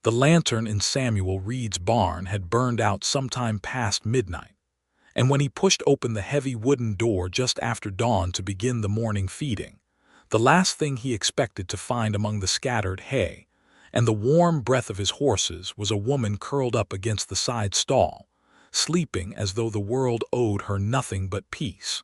The lantern in Samuel Reed's barn had burned out sometime past midnight, and when he pushed open the heavy wooden door just after dawn to begin the morning feeding, the last thing he expected to find among the scattered hay and the warm breath of his horses was a woman curled up against the side stall, sleeping as though the world owed her nothing but peace.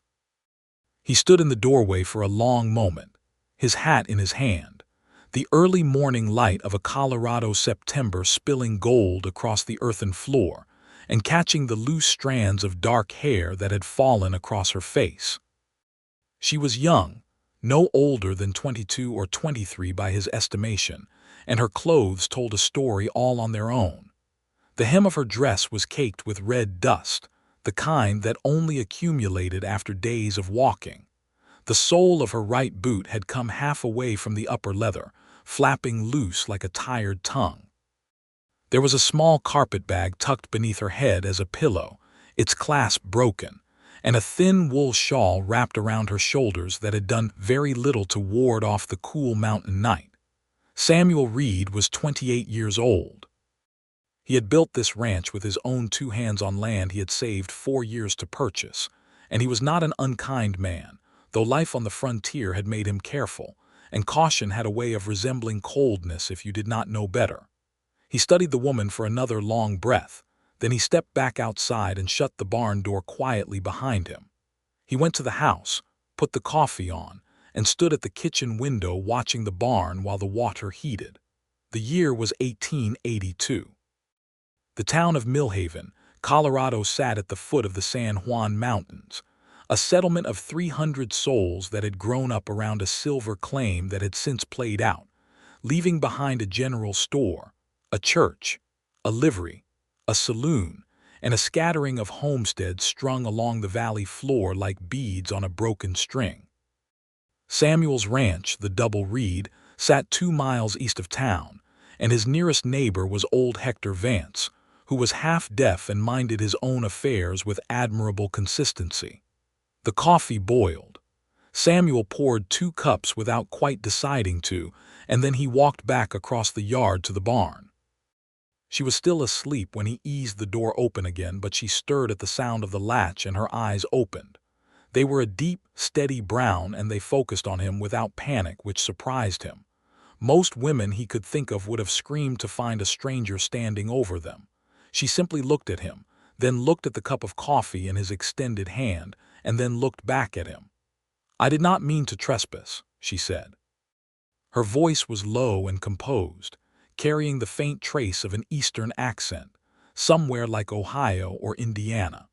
He stood in the doorway for a long moment, his hat in his hand, the early morning light of a Colorado September spilling gold across the earthen floor and catching the loose strands of dark hair that had fallen across her face. She was young, no older than 22 or 23 by his estimation, and her clothes told a story all on their own. The hem of her dress was caked with red dust, the kind that only accumulated after days of walking. The sole of her right boot had come half away from the upper leather, flapping loose like a tired tongue. There was a small carpet-bag tucked beneath her head as a pillow, its clasp broken, and a thin wool shawl wrapped around her shoulders that had done very little to ward off the cool mountain night. Samuel Reed was 28 years old. He had built this ranch with his own 2 hands on land he had saved 4 years to purchase, and he was not an unkind man, though life on the frontier had made him careful, and caution had a way of resembling coldness if you did not know better. He studied the woman for another long breath, then he stepped back outside and shut the barn door quietly behind him. He went to the house, put the coffee on, and stood at the kitchen window watching the barn while the water heated. The year was 1882. The town of Millhaven, Colorado sat at the foot of the San Juan Mountains, a settlement of 300 souls that had grown up around a silver claim that had since played out, leaving behind a general store, a church, a livery, a saloon, and a scattering of homesteads strung along the valley floor like beads on a broken string. Samuel's ranch, the Double Reed, sat 2 miles east of town, and his nearest neighbor was old Hector Vance, who was half-deaf and minded his own affairs with admirable consistency. The coffee boiled. Samuel poured 2 cups without quite deciding to, and then he walked back across the yard to the barn. She was still asleep when he eased the door open again, but she stirred at the sound of the latch and her eyes opened. They were a deep, steady brown, and they focused on him without panic, which surprised him. Most women he could think of would have screamed to find a stranger standing over them. She simply looked at him, then looked at the cup of coffee in his extended hand, and then looked back at him. "I did not mean to trespass," she said. Her voice was low and composed, carrying the faint trace of an Eastern accent, somewhere like Ohio or Indiana.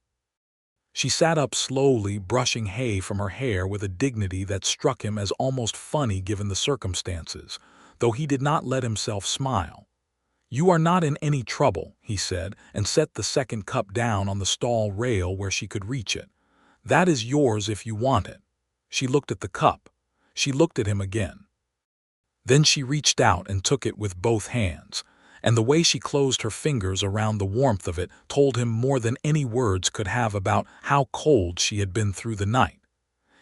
She sat up slowly, brushing hay from her hair with a dignity that struck him as almost funny given the circumstances, though he did not let himself smile. "You are not in any trouble," he said, and set the second cup down on the stall rail where she could reach it. "That is yours if you want it." She looked at the cup. She looked at him again. Then she reached out and took it with both hands, and the way she closed her fingers around the warmth of it told him more than any words could have about how cold she had been through the night.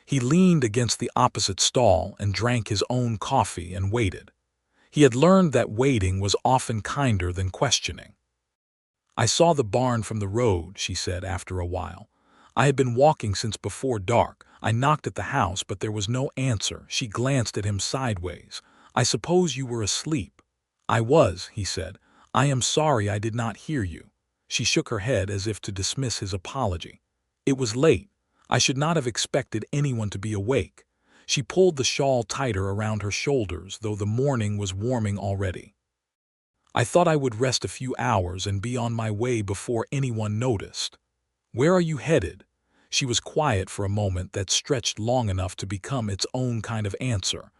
He leaned against the opposite stall and drank his own coffee and waited. He had learned that waiting was often kinder than questioning. "I saw the barn from the road," she said after a while. "I had been walking since before dark. I knocked at the house, but there was no answer." She glanced at him sideways. "I suppose you were asleep." "I was," he said. "I am sorry I did not hear you." She shook her head as if to dismiss his apology. "It was late. I should not have expected anyone to be awake." She pulled the shawl tighter around her shoulders, though the morning was warming already. "I thought I would rest a few hours and be on my way before anyone noticed." "Where are you headed?" She was quiet for a moment that stretched long enough to become its own kind of answer.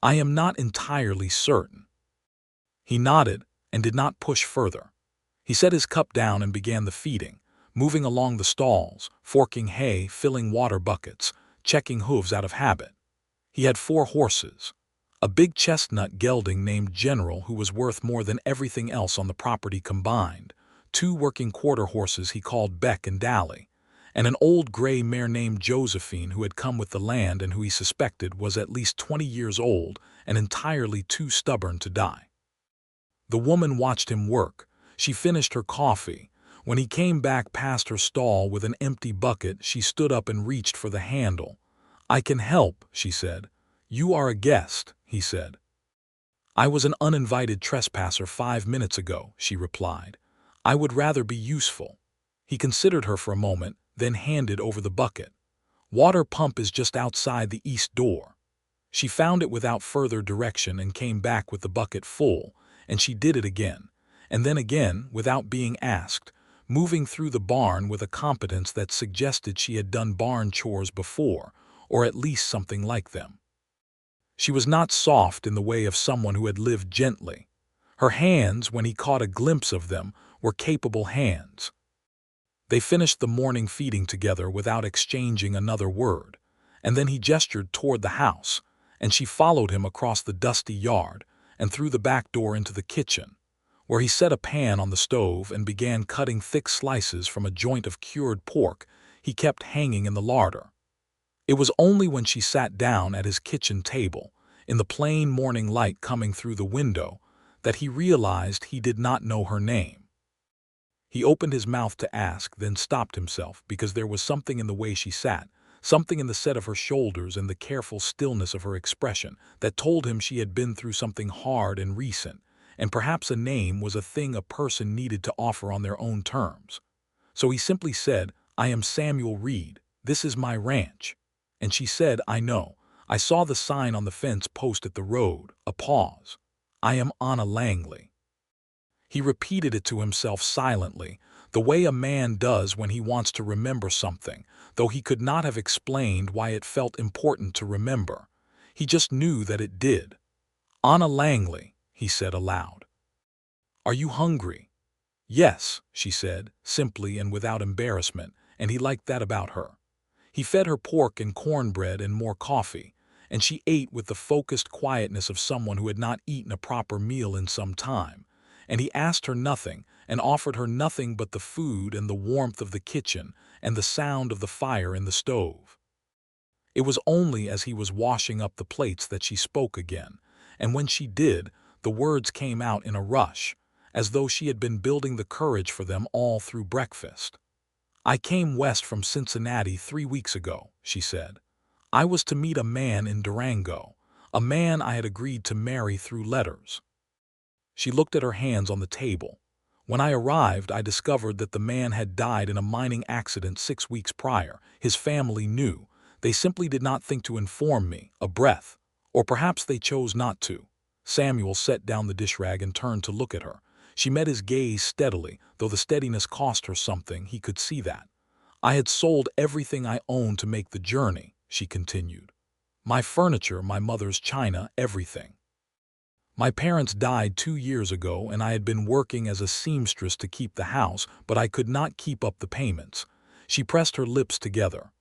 "I am not entirely certain." He nodded and did not push further. He set his cup down and began the feeding, moving along the stalls, forking hay, filling water buckets, checking hooves out of habit. He had 4 horses. A big chestnut gelding named General, who was worth more than everything else on the property combined, 2 working quarter horses he called Beck and Dally, and an old gray mare named Josephine who had come with the land and who he suspected was at least 20 years old and entirely too stubborn to die. The woman watched him work. She finished her coffee. When he came back past her stall with an empty bucket, she stood up and reached for the handle. "I can help," she said. "You are a guest," he said. "I was an uninvited trespasser 5 minutes ago," she replied. "I would rather be useful." He considered her for a moment, then handed over the bucket. "Water pump is just outside the east door." She found it without further direction and came back with the bucket full, and she did it again, and then again without being asked, moving through the barn with a competence that suggested she had done barn chores before, or at least something like them. She was not soft in the way of someone who had lived gently. Her hands, when he caught a glimpse of them, were capable hands. They finished the morning feeding together without exchanging another word, and then he gestured toward the house, and she followed him across the dusty yard and through the back door into the kitchen, where he set a pan on the stove and began cutting thick slices from a joint of cured pork he kept hanging in the larder. It was only when she sat down at his kitchen table, in the plain morning light coming through the window, that he realized he did not know her name. He opened his mouth to ask, then stopped himself because there was something in the way she sat, something in the set of her shoulders and the careful stillness of her expression that told him she had been through something hard and recent, and perhaps a name was a thing a person needed to offer on their own terms. So he simply said, "I am Samuel Reed. This is my ranch." And she said, "I know. I saw the sign on the fence post at the road." A pause. "I am Anna Langley." He repeated it to himself silently, the way a man does when he wants to remember something, though he could not have explained why it felt important to remember. He just knew that it did. "Anna Langley," he said aloud. "Are you hungry?" "Yes," she said, simply and without embarrassment, and he liked that about her. He fed her pork and cornbread and more coffee, and she ate with the focused quietness of someone who had not eaten a proper meal in some time, and he asked her nothing and offered her nothing but the food and the warmth of the kitchen and the sound of the fire in the stove. It was only as he was washing up the plates that she spoke again, and when she did, the words came out in a rush, as though she had been building the courage for them all through breakfast. "I came west from Cincinnati 3 weeks ago," she said. "I was to meet a man in Durango, a man I had agreed to marry through letters." She looked at her hands on the table. "When I arrived, I discovered that the man had died in a mining accident 6 weeks prior. His family knew. They simply did not think to inform me. A breath. Or perhaps they chose not to." Samuel set down the dish rag and turned to look at her. She met his gaze steadily, though the steadiness cost her something, he could see that. "I had sold everything I owned to make the journey," she continued. "My furniture, my mother's china, everything. My parents died 2 years ago, and I had been working as a seamstress to keep the house, but I could not keep up the payments." She pressed her lips together.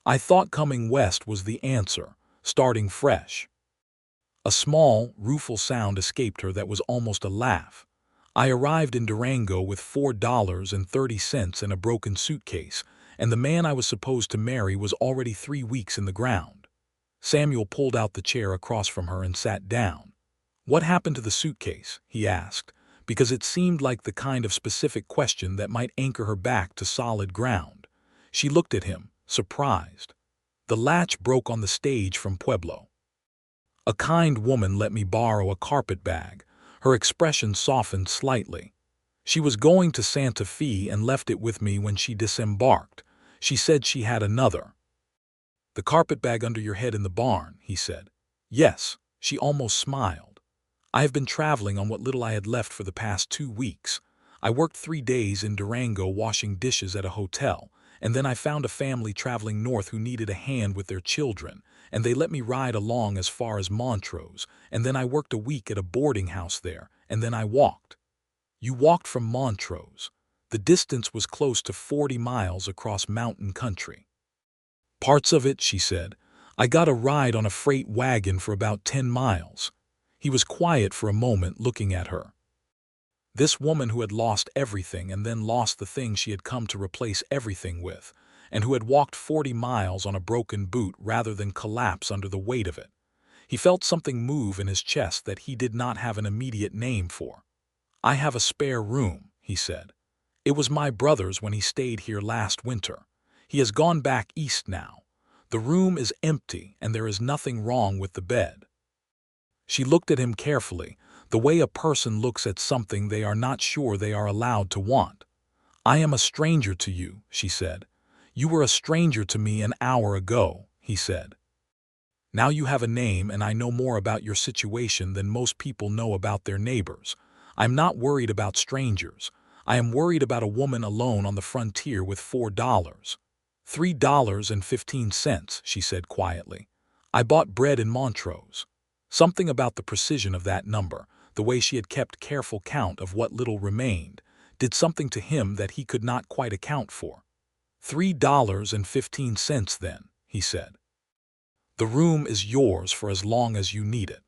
"I thought coming west was the answer, starting fresh." A small, rueful sound escaped her that was almost a laugh. "I arrived in Durango with $4.30 and a broken suitcase, and the man I was supposed to marry was already 3 weeks in the ground." Samuel pulled out the chair across from her and sat down. "What happened to the suitcase?" he asked, because it seemed like the kind of specific question that might anchor her back to solid ground. She looked at him, surprised. "The latch broke on the stage from Pueblo. A kind woman let me borrow a carpet bag." Her expression softened slightly. "She was going to Santa Fe and left it with me when she disembarked. She said she had another." "The carpet bag under your head in the barn," he said. "Yes." She almost smiled. "I have been traveling on what little I had left for the past 2 weeks. I worked 3 days in Durango washing dishes at a hotel, and then I found a family traveling north who needed a hand with their children, and they let me ride along as far as Montrose, and then I worked a week at a boarding house there, and then I walked." "You walked from Montrose." The distance was close to 40 miles across mountain country. "Parts of it," she said. "I got a ride on a freight wagon for about 10 miles. He was quiet for a moment, looking at her. This woman who had lost everything and then lost the thing she had come to replace everything with, and who had walked 40 miles on a broken boot rather than collapse under the weight of it. He felt something move in his chest that he did not have an immediate name for. "I have a spare room," he said. "It was my brother's when he stayed here last winter. He has gone back east now. The room is empty and there is nothing wrong with the bed." She looked at him carefully, the way a person looks at something they are not sure they are allowed to want. "I am a stranger to you," she said. "You were a stranger to me an hour ago," he said. "Now you have a name and I know more about your situation than most people know about their neighbors. I'm not worried about strangers. I am worried about a woman alone on the frontier with $4. $3.15, she said quietly. "I bought bread in Montrose." Something about the precision of that number, the way she had kept careful count of what little remained, did something to him that he could not quite account for. "$3.15 then," he said. "The room is yours for as long as you need it.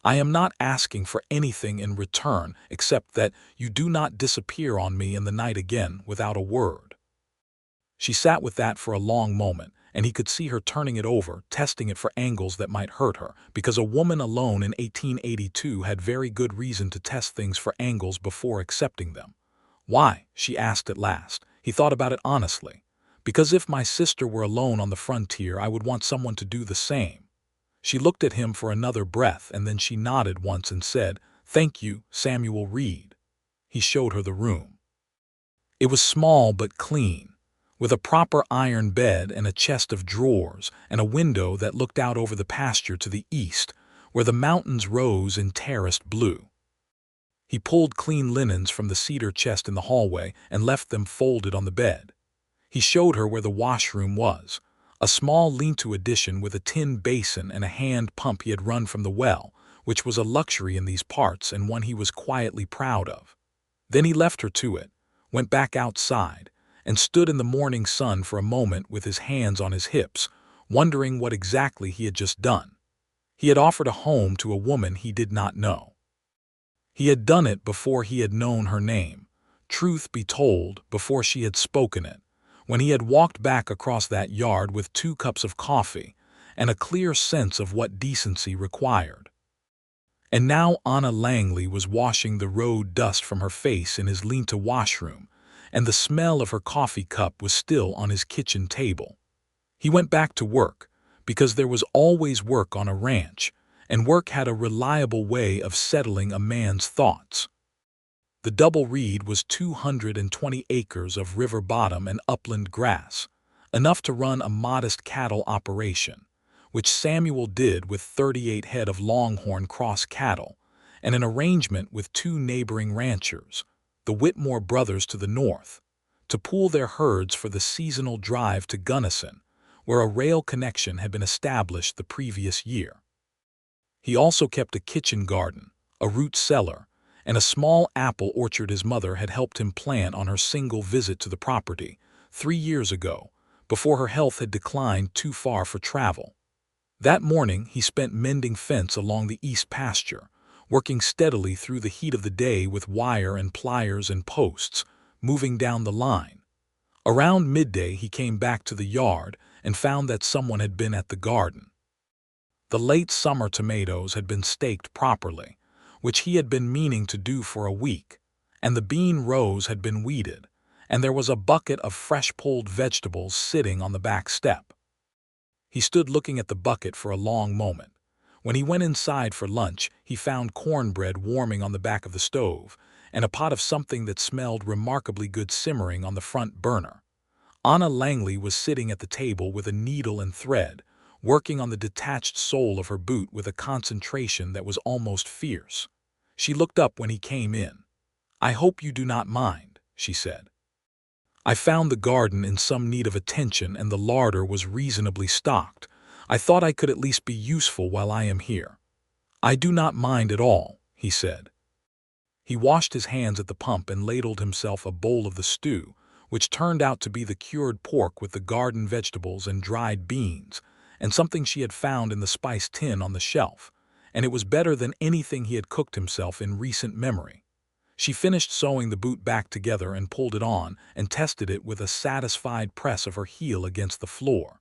I am not asking for anything in return except that you do not disappear on me in the night again without a word." She sat with that for a long moment, and he could see her turning it over, testing it for angles that might hurt her, because a woman alone in 1882 had very good reason to test things for angles before accepting them. "Why?" she asked at last. He thought about it honestly. "Because if my sister were alone on the frontier, I would want someone to do the same." She looked at him for another breath, and then she nodded once and said, "Thank you, Samuel Reed." He showed her the room. It was small but clean, with a proper iron bed and a chest of drawers and a window that looked out over the pasture to the east, where the mountains rose in terraced blue. He pulled clean linens from the cedar chest in the hallway and left them folded on the bed. He showed her where the washroom was, a small lean-to addition with a tin basin and a hand pump he had run from the well, which was a luxury in these parts and one he was quietly proud of. Then he left her to it, went back outside, and stood in the morning sun for a moment with his hands on his hips, wondering what exactly he had just done. He had offered a home to a woman he did not know. He had done it before he had known her name, truth be told, before she had spoken it, when he had walked back across that yard with 2 cups of coffee and a clear sense of what decency required. And now Anna Langley was washing the road dust from her face in his lean-to washroom, and the smell of her coffee cup was still on his kitchen table. He went back to work, because there was always work on a ranch, and work had a reliable way of settling a man's thoughts. The Double Reed was 220 acres of river bottom and upland grass, enough to run a modest cattle operation, which Samuel did with 38 head of Longhorn Cross cattle, and an arrangement with 2 neighboring ranchers, the Whitmore brothers to the north, to pool their herds for the seasonal drive to Gunnison, where a rail connection had been established the previous year. He also kept a kitchen garden, a root cellar, and a small apple orchard his mother had helped him plant on her single visit to the property 3 years ago, before her health had declined too far for travel. That morning he spent mending fence along the east pasture, working steadily through the heat of the day with wire and pliers and posts, moving down the line. Around midday he came back to the yard and found that someone had been at the garden. The late summer tomatoes had been staked properly, which he had been meaning to do for a week, and the bean rows had been weeded, and there was a bucket of fresh-pulled vegetables sitting on the back step. He stood looking at the bucket for a long moment. When he went inside for lunch, he found cornbread warming on the back of the stove, and a pot of something that smelled remarkably good simmering on the front burner. Anna Langley was sitting at the table with a needle and thread, working on the detached sole of her boot with a concentration that was almost fierce. She looked up when he came in. "I hope you do not mind," she said. "I found the garden in some need of attention and the larder was reasonably stocked. I thought I could at least be useful while I am here." "I do not mind at all," he said. He washed his hands at the pump and ladled himself a bowl of the stew, which turned out to be the cured pork with the garden vegetables and dried beans, and something she had found in the spice tin on the shelf, and it was better than anything he had cooked himself in recent memory. She finished sewing the boot back together and pulled it on and tested it with a satisfied press of her heel against the floor.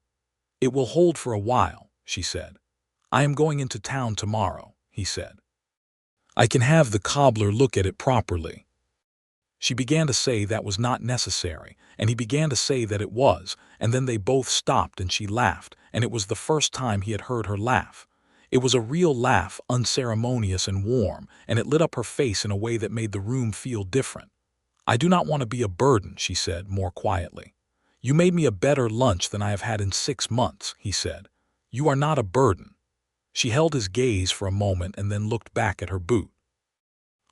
"It will hold for a while," she said. "I am going into town tomorrow," he said. I can have the cobbler look at it properly." She began to say that was not necessary, and he began to say that it was, and then they both stopped and she laughed, and it was the first time he had heard her laugh. It was a real laugh, unceremonious and warm, and it lit up her face in a way that made the room feel different. "I do not want to be a burden," she said, more quietly. "You made me a better lunch than I have had in 6 months," he said. "You are not a burden." She held his gaze for a moment and then looked back at her boot.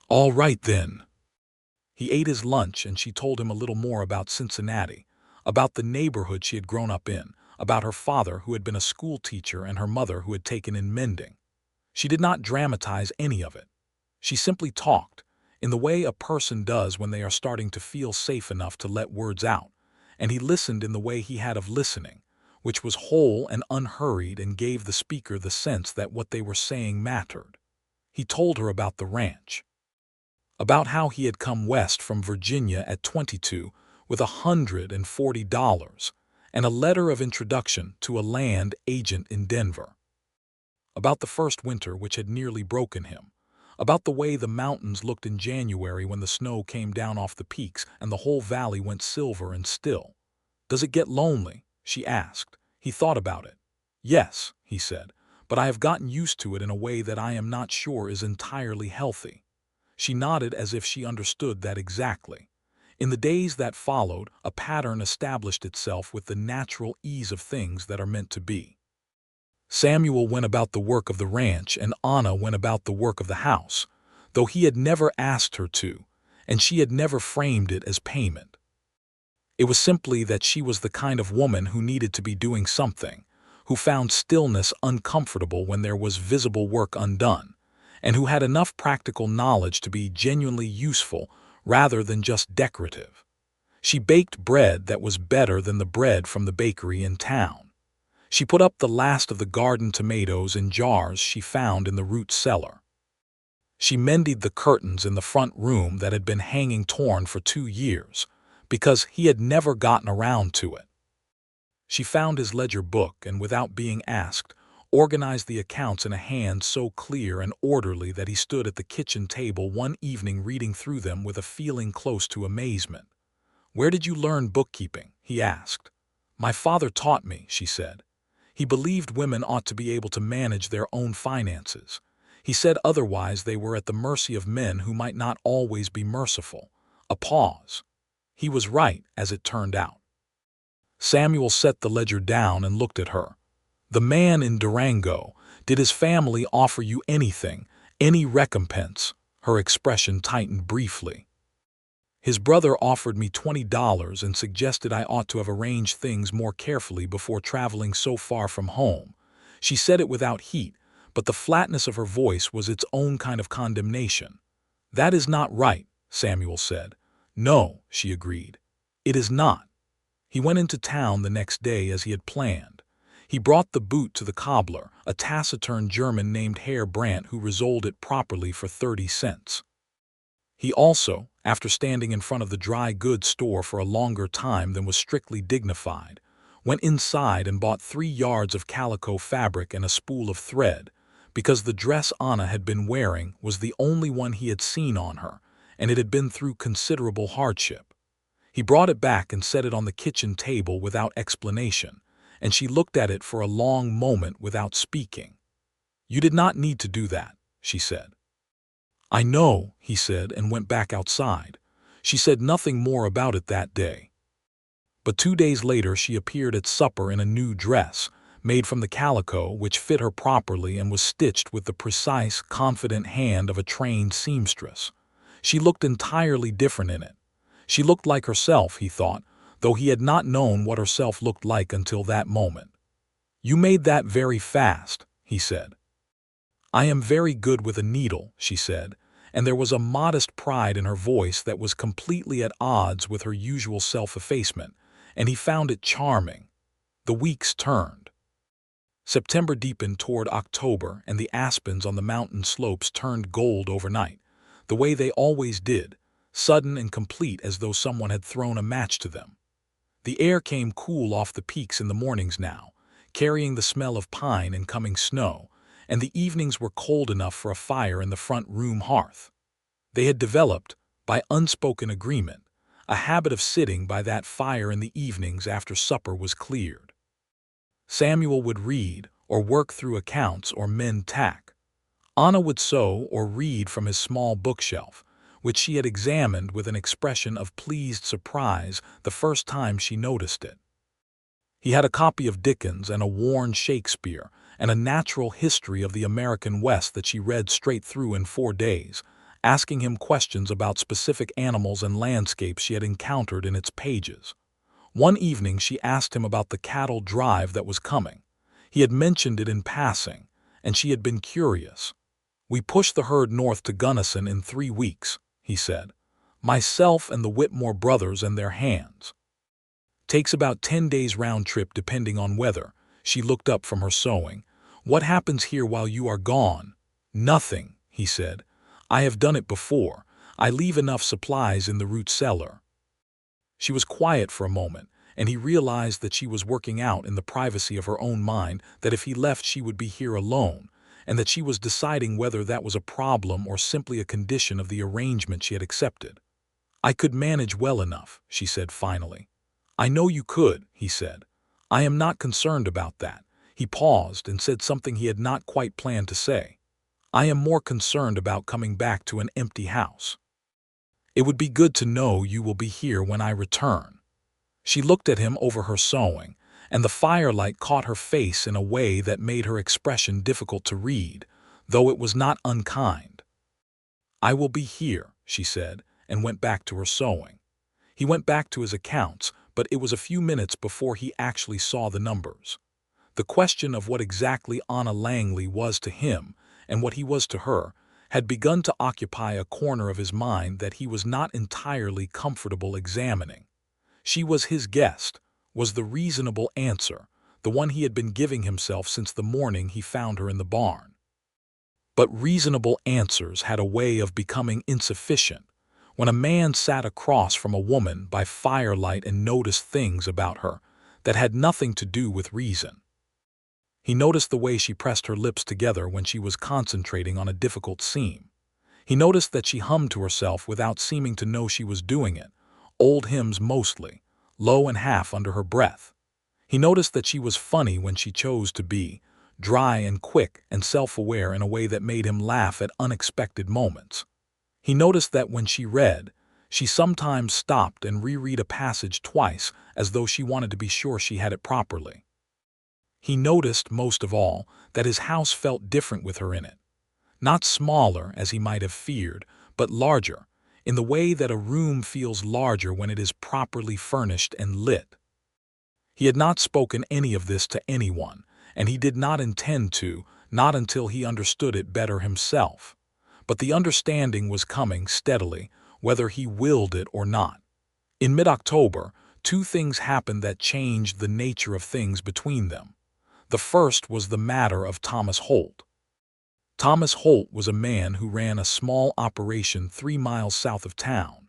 "All right, then." He ate his lunch and she told him a little more about Cincinnati, about the neighborhood she had grown up in, about her father who had been a school teacher and her mother who had taken in mending. She did not dramatize any of it. She simply talked, in the way a person does when they are starting to feel safe enough to let words out, and he listened in the way he had of listening, which was whole and unhurried and gave the speaker the sense that what they were saying mattered. He told her about the ranch, about how he had come west from Virginia at 22 with $140 and a letter of introduction to a land agent in Denver, about the first winter which had nearly broken him, about the way the mountains looked in January when the snow came down off the peaks and the whole valley went silver and still. "Does it get lonely?" she asked. He thought about it. "Yes," he said, "but I have gotten used to it in a way that I am not sure is entirely healthy." She nodded as if she understood that exactly. In the days that followed, a pattern established itself with the natural ease of things that are meant to be. Samuel went about the work of the ranch and Anna went about the work of the house, though he had never asked her to, and she had never framed it as payment. It was simply that she was the kind of woman who needed to be doing something, who found stillness uncomfortable when there was visible work undone, and who had enough practical knowledge to be genuinely useful rather than just decorative. She baked bread that was better than the bread from the bakery in town. She put up the last of the garden tomatoes in jars she found in the root cellar. She mended the curtains in the front room that had been hanging torn for 2 years, because he had never gotten around to it. She found his ledger book and, without being asked, organized the accounts in a hand so clear and orderly that he stood at the kitchen table one evening reading through them with a feeling close to amazement. "Where did you learn bookkeeping?" he asked. "My father taught me," she said. "He believed women ought to be able to manage their own finances. He said otherwise they were at the mercy of men who might not always be merciful." A pause. He was right, as it turned out. Samuel set the ledger down and looked at her. "The man in Durango, did his family offer you anything, any recompense?" Her expression tightened briefly. "His brother offered me $20 and suggested I ought to have arranged things more carefully before traveling so far from home." She said it without heat, but the flatness of her voice was its own kind of condemnation. "That is not right," Samuel said. "No," she agreed. "It is not." He went into town the next day as he had planned. He brought the boot to the cobbler, a taciturn German named Herr Brandt who resoled it properly for 30 cents. He also, after standing in front of the dry goods store for a longer time than was strictly dignified, went inside and bought 3 yards of calico fabric and a spool of thread, because the dress Anna had been wearing was the only one he had seen on her, and it had been through considerable hardship. He brought it back and set it on the kitchen table without explanation, and she looked at it for a long moment without speaking. "You did not need to do that," she said. "I know," he said, and went back outside. She said nothing more about it that day. But 2 days later she appeared at supper in a new dress, made from the calico, which fit her properly and was stitched with the precise, confident hand of a trained seamstress. She looked entirely different in it. She looked like herself, he thought, though he had not known what herself looked like until that moment. "You made that very fast," he said. "I am very good with a needle," she said, and there was a modest pride in her voice that was completely at odds with her usual self-effacement, and he found it charming. The weeks turned. September deepened toward October, and the aspens on the mountain slopes turned gold overnight, the way they always did, sudden and complete as though someone had thrown a match to them. The air came cool off the peaks in the mornings now, carrying the smell of pine and coming snow, and the evenings were cold enough for a fire in the front room hearth. They had developed, by unspoken agreement, a habit of sitting by that fire in the evenings after supper was cleared. Samuel would read, or work through accounts or mend tack. Anna would sew or read from his small bookshelf, which she had examined with an expression of pleased surprise the first time she noticed it. He had a copy of Dickens and a worn Shakespeare and a natural history of the American West that she read straight through in 4 days, asking him questions about specific animals and landscapes she had encountered in its pages. One evening she asked him about the cattle drive that was coming. He had mentioned it in passing, and she had been curious. "We push the herd north to Gunnison in 3 weeks," he said. "Myself and the Whitmore brothers and their hands. Takes about 10 days round trip depending on weather." She looked up from her sewing. "What happens here while you are gone?" "Nothing," he said. "I have done it before. I leave enough supplies in the root cellar." She was quiet for a moment, and he realized that she was working out in the privacy of her own mind that if he left she would be here alone, and that she was deciding whether that was a problem or simply a condition of the arrangement she had accepted. "I could manage well enough," she said finally. "I know you could," he said. "I am not concerned about that." He paused and said something he had not quite planned to say. "I am more concerned about coming back to an empty house. It would be good to know you will be here when I return." She looked at him over her sewing, and the firelight caught her face in a way that made her expression difficult to read, though it was not unkind. "I will be here," she said, and went back to her sewing. He went back to his accounts, but it was a few minutes before he actually saw the numbers. The question of what exactly Anna Langley was to him, and what he was to her, had begun to occupy a corner of his mind that he was not entirely comfortable examining. She was his guest, was the reasonable answer, the one he had been giving himself since the morning he found her in the barn. But reasonable answers had a way of becoming insufficient when a man sat across from a woman by firelight and noticed things about her that had nothing to do with reason. He noticed the way she pressed her lips together when she was concentrating on a difficult seam. He noticed that she hummed to herself without seeming to know she was doing it, old hymns mostly, low and half under her breath. He noticed that she was funny when she chose to be, dry and quick and self-aware in a way that made him laugh at unexpected moments. He noticed that when she read, she sometimes stopped and reread a passage twice as though she wanted to be sure she had it properly. He noticed, most of all, that his house felt different with her in it. Not smaller, as he might have feared, but larger, in the way that a room feels larger when it is properly furnished and lit. He had not spoken any of this to anyone, and he did not intend to, not until he understood it better himself. But the understanding was coming steadily, whether he willed it or not. In mid-October, 2 things happened that changed the nature of things between them. The first was the matter of Thomas Holt. Thomas Holt was a man who ran a small operation 3 miles south of town,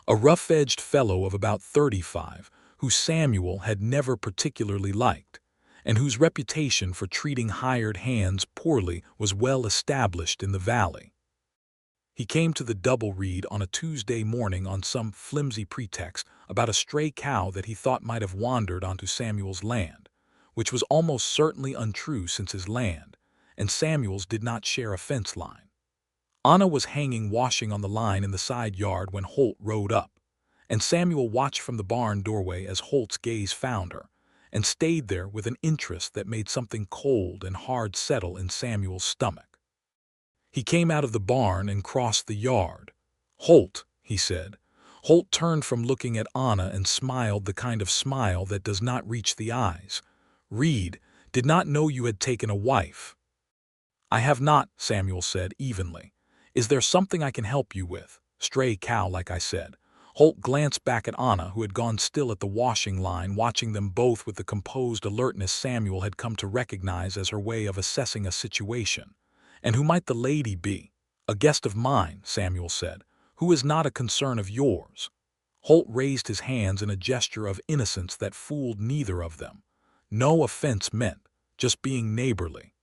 a rough-edged fellow of about 35, who Samuel had never particularly liked, and whose reputation for treating hired hands poorly was well established in the valley. He came to the double read on a Tuesday morning on some flimsy pretext about a stray cow that he thought might have wandered onto Samuel's land, which was almost certainly untrue since his land, and Samuel's did not share a fence line. Anna was hanging washing on the line in the side yard when Holt rode up, and Samuel watched from the barn doorway as Holt's gaze found her, and stayed there with an interest that made something cold and hard settle in Samuel's stomach. He came out of the barn and crossed the yard. "Holt," he said. Holt turned from looking at Anna and smiled the kind of smile that does not reach the eyes. "Reed, did not know you had taken a wife." "I have not," Samuel said evenly. "Is there something I can help you with?" "Stray cow, like I said." Holt glanced back at Anna, who had gone still at the washing line, watching them both with the composed alertness Samuel had come to recognize as her way of assessing a situation. "And who might the lady be?" "A guest of mine," Samuel said, "who is not a concern of yours." Holt raised his hands in a gesture of innocence that fooled neither of them. No offense meant, just being neighborly.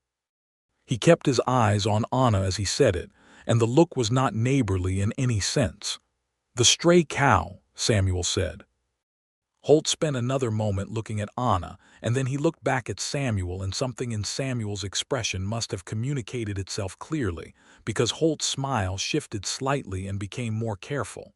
He kept his eyes on Anna as he said it, and the look was not neighborly in any sense. "The stray cow," Samuel said. Holt spent another moment looking at Anna, and then he looked back at Samuel, and something in Samuel's expression must have communicated itself clearly, because Holt's smile shifted slightly and became more careful.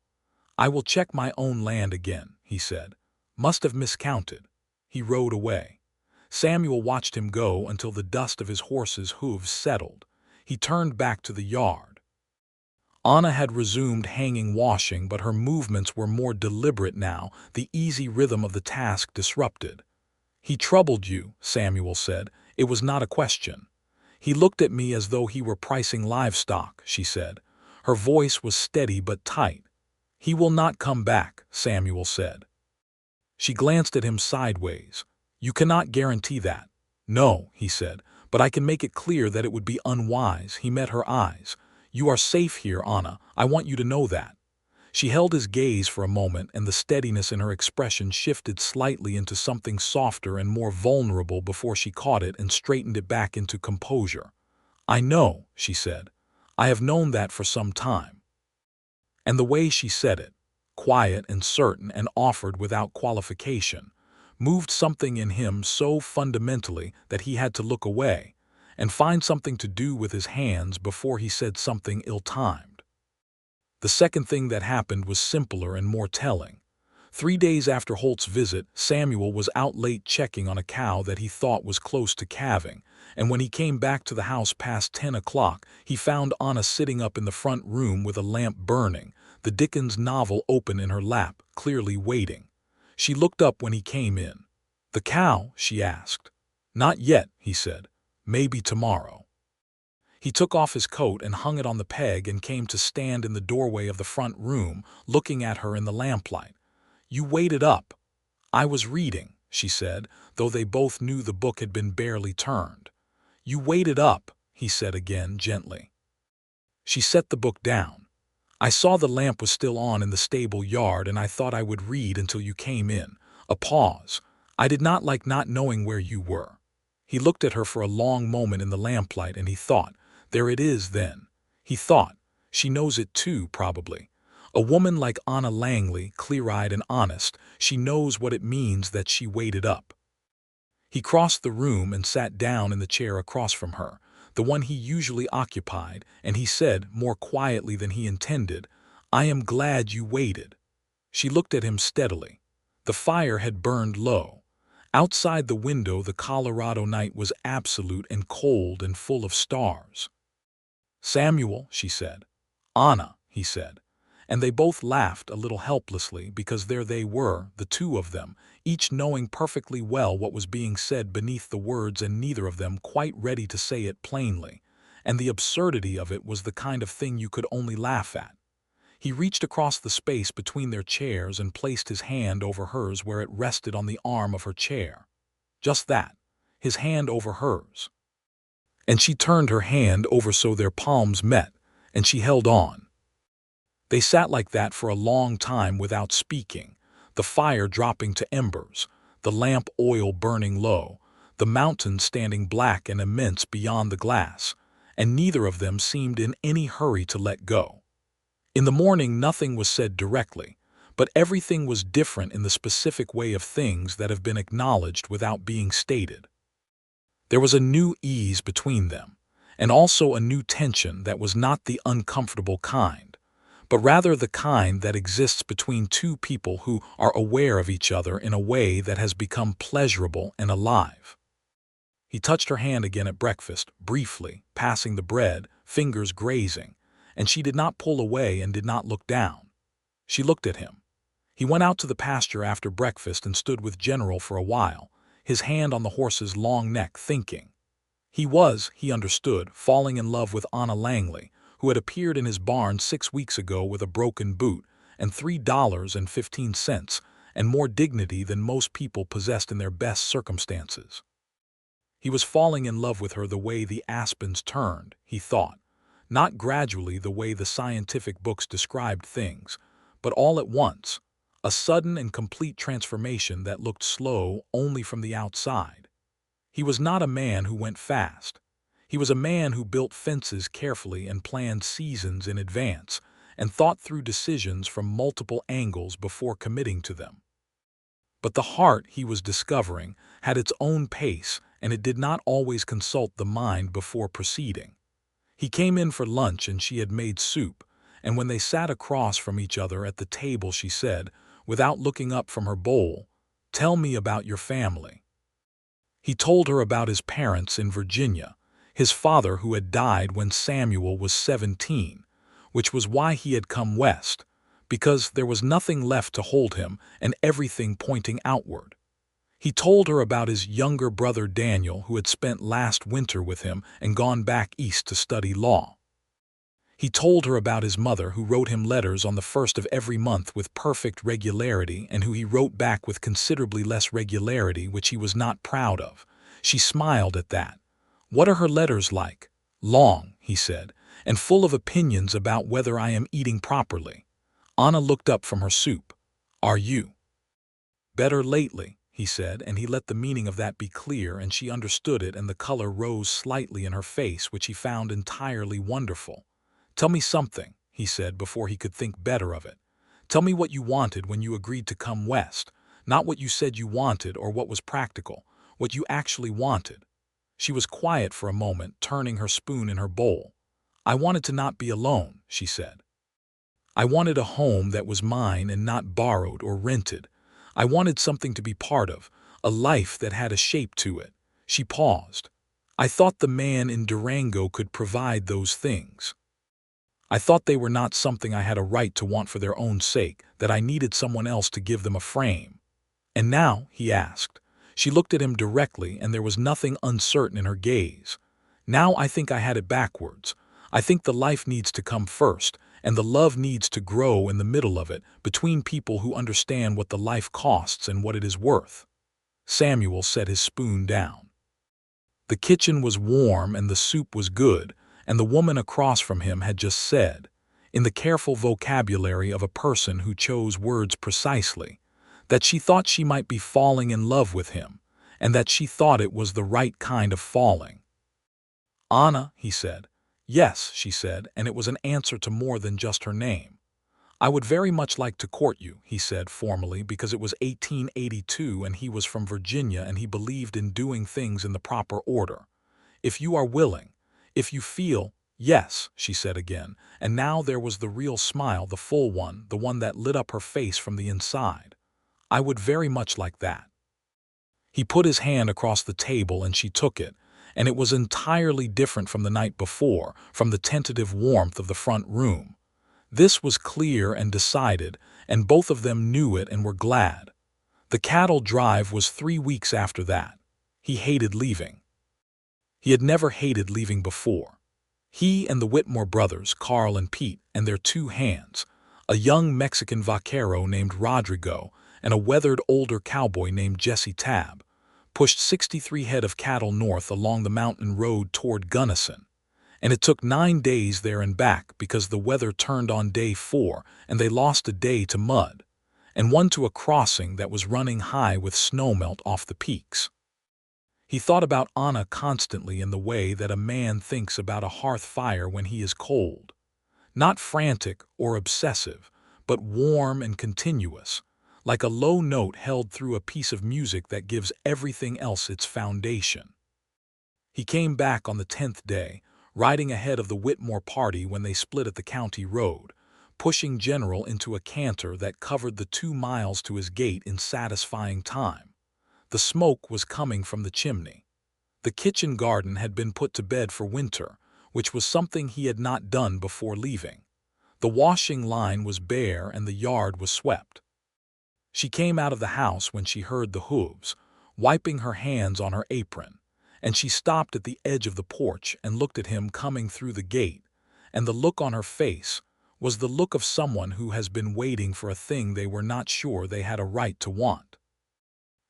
"I will check my own land again," he said. "Must have miscounted." He rode away. Samuel watched him go until the dust of his horse's hooves settled. He turned back to the yard. Anna had resumed hanging washing, but her movements were more deliberate now, the easy rhythm of the task disrupted. "He troubled you," Samuel said. "It was not a question." "He looked at me as though he were pricing livestock," she said. Her voice was steady but tight. "He will not come back," Samuel said. She glanced at him sideways. "You cannot guarantee that." "No," he said, "but I can make it clear that it would be unwise." He met her eyes. "You are safe here, Anna. I want you to know that." She held his gaze for a moment, and the steadiness in her expression shifted slightly into something softer and more vulnerable before she caught it and straightened it back into composure. "I know," she said. "I have known that for some time." And the way she said it, quiet and certain and offered without qualification, moved something in him so fundamentally that he had to look away and find something to do with his hands before he said something ill-timed. The second thing that happened was simpler and more telling. 3 days after Holt's visit, Samuel was out late checking on a cow that he thought was close to calving, and when he came back to the house past 10 o'clock, he found Anna sitting up in the front room with a lamp burning, the Dickens novel open in her lap, clearly waiting. She looked up when he came in. "The cow?" she asked. "Not yet," he said. "Maybe tomorrow." He took off his coat and hung it on the peg and came to stand in the doorway of the front room, looking at her in the lamplight. "You waited up." "I was reading," she said, though they both knew the book had been barely turned. "You waited up," he said again, gently. She set the book down. "I saw the lamp was still on in the stable yard, and I thought I would read until you came in." A pause. "I did not like not knowing where you were." He looked at her for a long moment in the lamplight, and he thought, "There it is, then." He thought, "She knows it too, probably. A woman like Anna Langley, clear-eyed and honest, she knows what it means that she waited up." He crossed the room and sat down in the chair across from her, the one he usually occupied, and he said, more quietly than he intended, "I am glad you waited." She looked at him steadily. The fire had burned low. Outside the window the Colorado night was absolute and cold and full of stars. "Samuel," she said. "Anna," he said. And they both laughed a little helplessly, because there they were, the two of them, each knowing perfectly well what was being said beneath the words and neither of them quite ready to say it plainly. And the absurdity of it was the kind of thing you could only laugh at. He reached across the space between their chairs and placed his hand over hers where it rested on the arm of her chair. Just that, his hand over hers. And she turned her hand over so their palms met, and she held on. They sat like that for a long time without speaking, the fire dropping to embers, the lamp oil burning low, the mountain standing black and immense beyond the glass, and neither of them seemed in any hurry to let go. In the morning nothing was said directly, but everything was different in the specific way of things that have been acknowledged without being stated. There was a new ease between them, and also a new tension that was not the uncomfortable kind, but rather the kind that exists between two people who are aware of each other in a way that has become pleasurable and alive. He touched her hand again at breakfast, briefly, passing the bread, fingers grazing, and she did not pull away and did not look down. She looked at him. He went out to the pasture after breakfast and stood with General for a while, his hand on the horse's long neck, thinking. He was, he understood, falling in love with Anna Langley, who had appeared in his barn 6 weeks ago with a broken boot and $3.15 and more dignity than most people possessed in their best circumstances. He was falling in love with her the way the aspens turned, he thought, not gradually the way the scientific books described things, but all at once, a sudden and complete transformation that looked slow only from the outside. He was not a man who went fast. He was a man who built fences carefully and planned seasons in advance, and thought through decisions from multiple angles before committing to them. But the heart, he was discovering, had its own pace, and it did not always consult the mind before proceeding. He came in for lunch and she had made soup, and when they sat across from each other at the table she said, without looking up from her bowl, "Tell me about your family." He told her about his parents in Virginia, his father who had died when Samuel was 17, which was why he had come west, because there was nothing left to hold him and everything pointing outward. He told her about his younger brother Daniel, who had spent last winter with him and gone back east to study law. He told her about his mother, who wrote him letters on the first of every month with perfect regularity and who he wrote back with considerably less regularity, which he was not proud of. She smiled at that. "What are her letters like?" "Long," he said, "and full of opinions about whether I am eating properly." Anna looked up from her soup. "Are you better lately?" he said, and he let the meaning of that be clear, and she understood it, and the color rose slightly in her face, which he found entirely wonderful. "Tell me something," he said before he could think better of it. "Tell me what you wanted when you agreed to come west, not what you said you wanted or what was practical, what you actually wanted." She was quiet for a moment, turning her spoon in her bowl. "I wanted to not be alone," she said. "I wanted a home that was mine and not borrowed or rented. I wanted something to be part of, a life that had a shape to it." She paused. "I thought the man in Durango could provide those things. I thought they were not something I had a right to want for their own sake, that I needed someone else to give them a frame." "And now?" he asked. She looked at him directly, and there was nothing uncertain in her gaze. "Now I think I had it backwards. I think the life needs to come first, and the love needs to grow in the middle of it, between people who understand what the life costs and what it is worth." Samuel set his spoon down. The kitchen was warm and the soup was good, and the woman across from him had just said, in the careful vocabulary of a person who chose words precisely, that she thought she might be falling in love with him, and that she thought it was the right kind of falling. "Anna," he said. "Yes," she said, and it was an answer to more than just her name. "I would very much like to court you," he said formally, because it was 1882 and he was from Virginia and he believed in doing things in the proper order. "If you are willing, if you feel—" "Yes," she said again, and now there was the real smile, the full one, the one that lit up her face from the inside. "I would very much like that." He put his hand across the table and she took it, and it was entirely different from the night before, from the tentative warmth of the front room. This was clear and decided, and both of them knew it and were glad. The cattle drive was 3 weeks after that. He hated leaving. He had never hated leaving before. He and the Whitmore brothers, Carl and Pete, and their 2 hands, a young Mexican vaquero named Rodrigo and a weathered older cowboy named Jesse Tabb, pushed 63 head of cattle north along the mountain road toward Gunnison, and it took 9 days there and back because the weather turned on day 4 and they lost a day to mud, and one to a crossing that was running high with snowmelt off the peaks. He thought about Anna constantly in the way that a man thinks about a hearth fire when he is cold. Not frantic or obsessive, but warm and continuous, like a low note held through a piece of music that gives everything else its foundation. He came back on the 10th day, riding ahead of the Whitmore party when they split at the county road, pushing General into a canter that covered the 2 miles to his gate in satisfying time. The smoke was coming from the chimney. The kitchen garden had been put to bed for winter, which was something he had not done before leaving. The washing line was bare and the yard was swept. She came out of the house when she heard the hooves, wiping her hands on her apron, and she stopped at the edge of the porch and looked at him coming through the gate, and the look on her face was the look of someone who has been waiting for a thing they were not sure they had a right to want.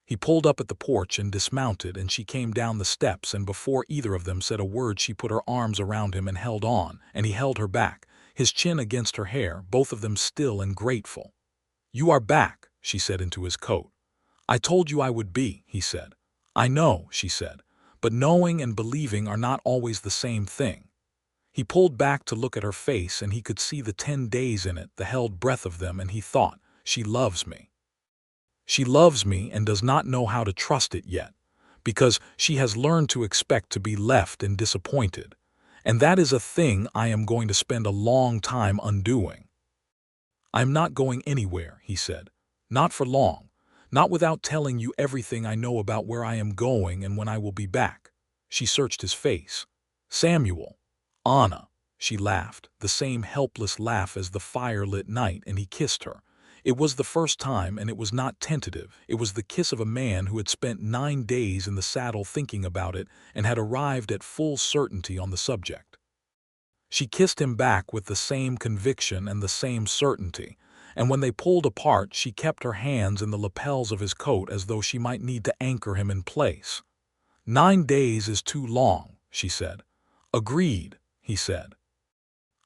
He pulled up at the porch and dismounted, and she came down the steps, and before either of them said a word she put her arms around him and held on, and he held her back, his chin against her hair, both of them still and grateful. "You are back," she said into his coat. "I told you I would be," he said. "I know," she said, but knowing and believing are not always the same thing. He pulled back to look at her face, and he could see the 10 days in it, the held breath of them, and he thought, she loves me. She loves me and does not know how to trust it yet, because she has learned to expect to be left and disappointed. And that is a thing I am going to spend a long time undoing. I'm not going anywhere, he said. Not for long. Not without telling you everything I know about where I am going and when I will be back. She searched his face. Samuel. Anna. She laughed, the same helpless laugh as the fire-lit night, and he kissed her. It was the first time, and it was not tentative. It was the kiss of a man who had spent 9 days in the saddle thinking about it and had arrived at full certainty on the subject. She kissed him back with the same conviction and the same certainty, and when they pulled apart, she kept her hands in the lapels of his coat as though she might need to anchor him in place. 9 days is too long, she said. Agreed, he said.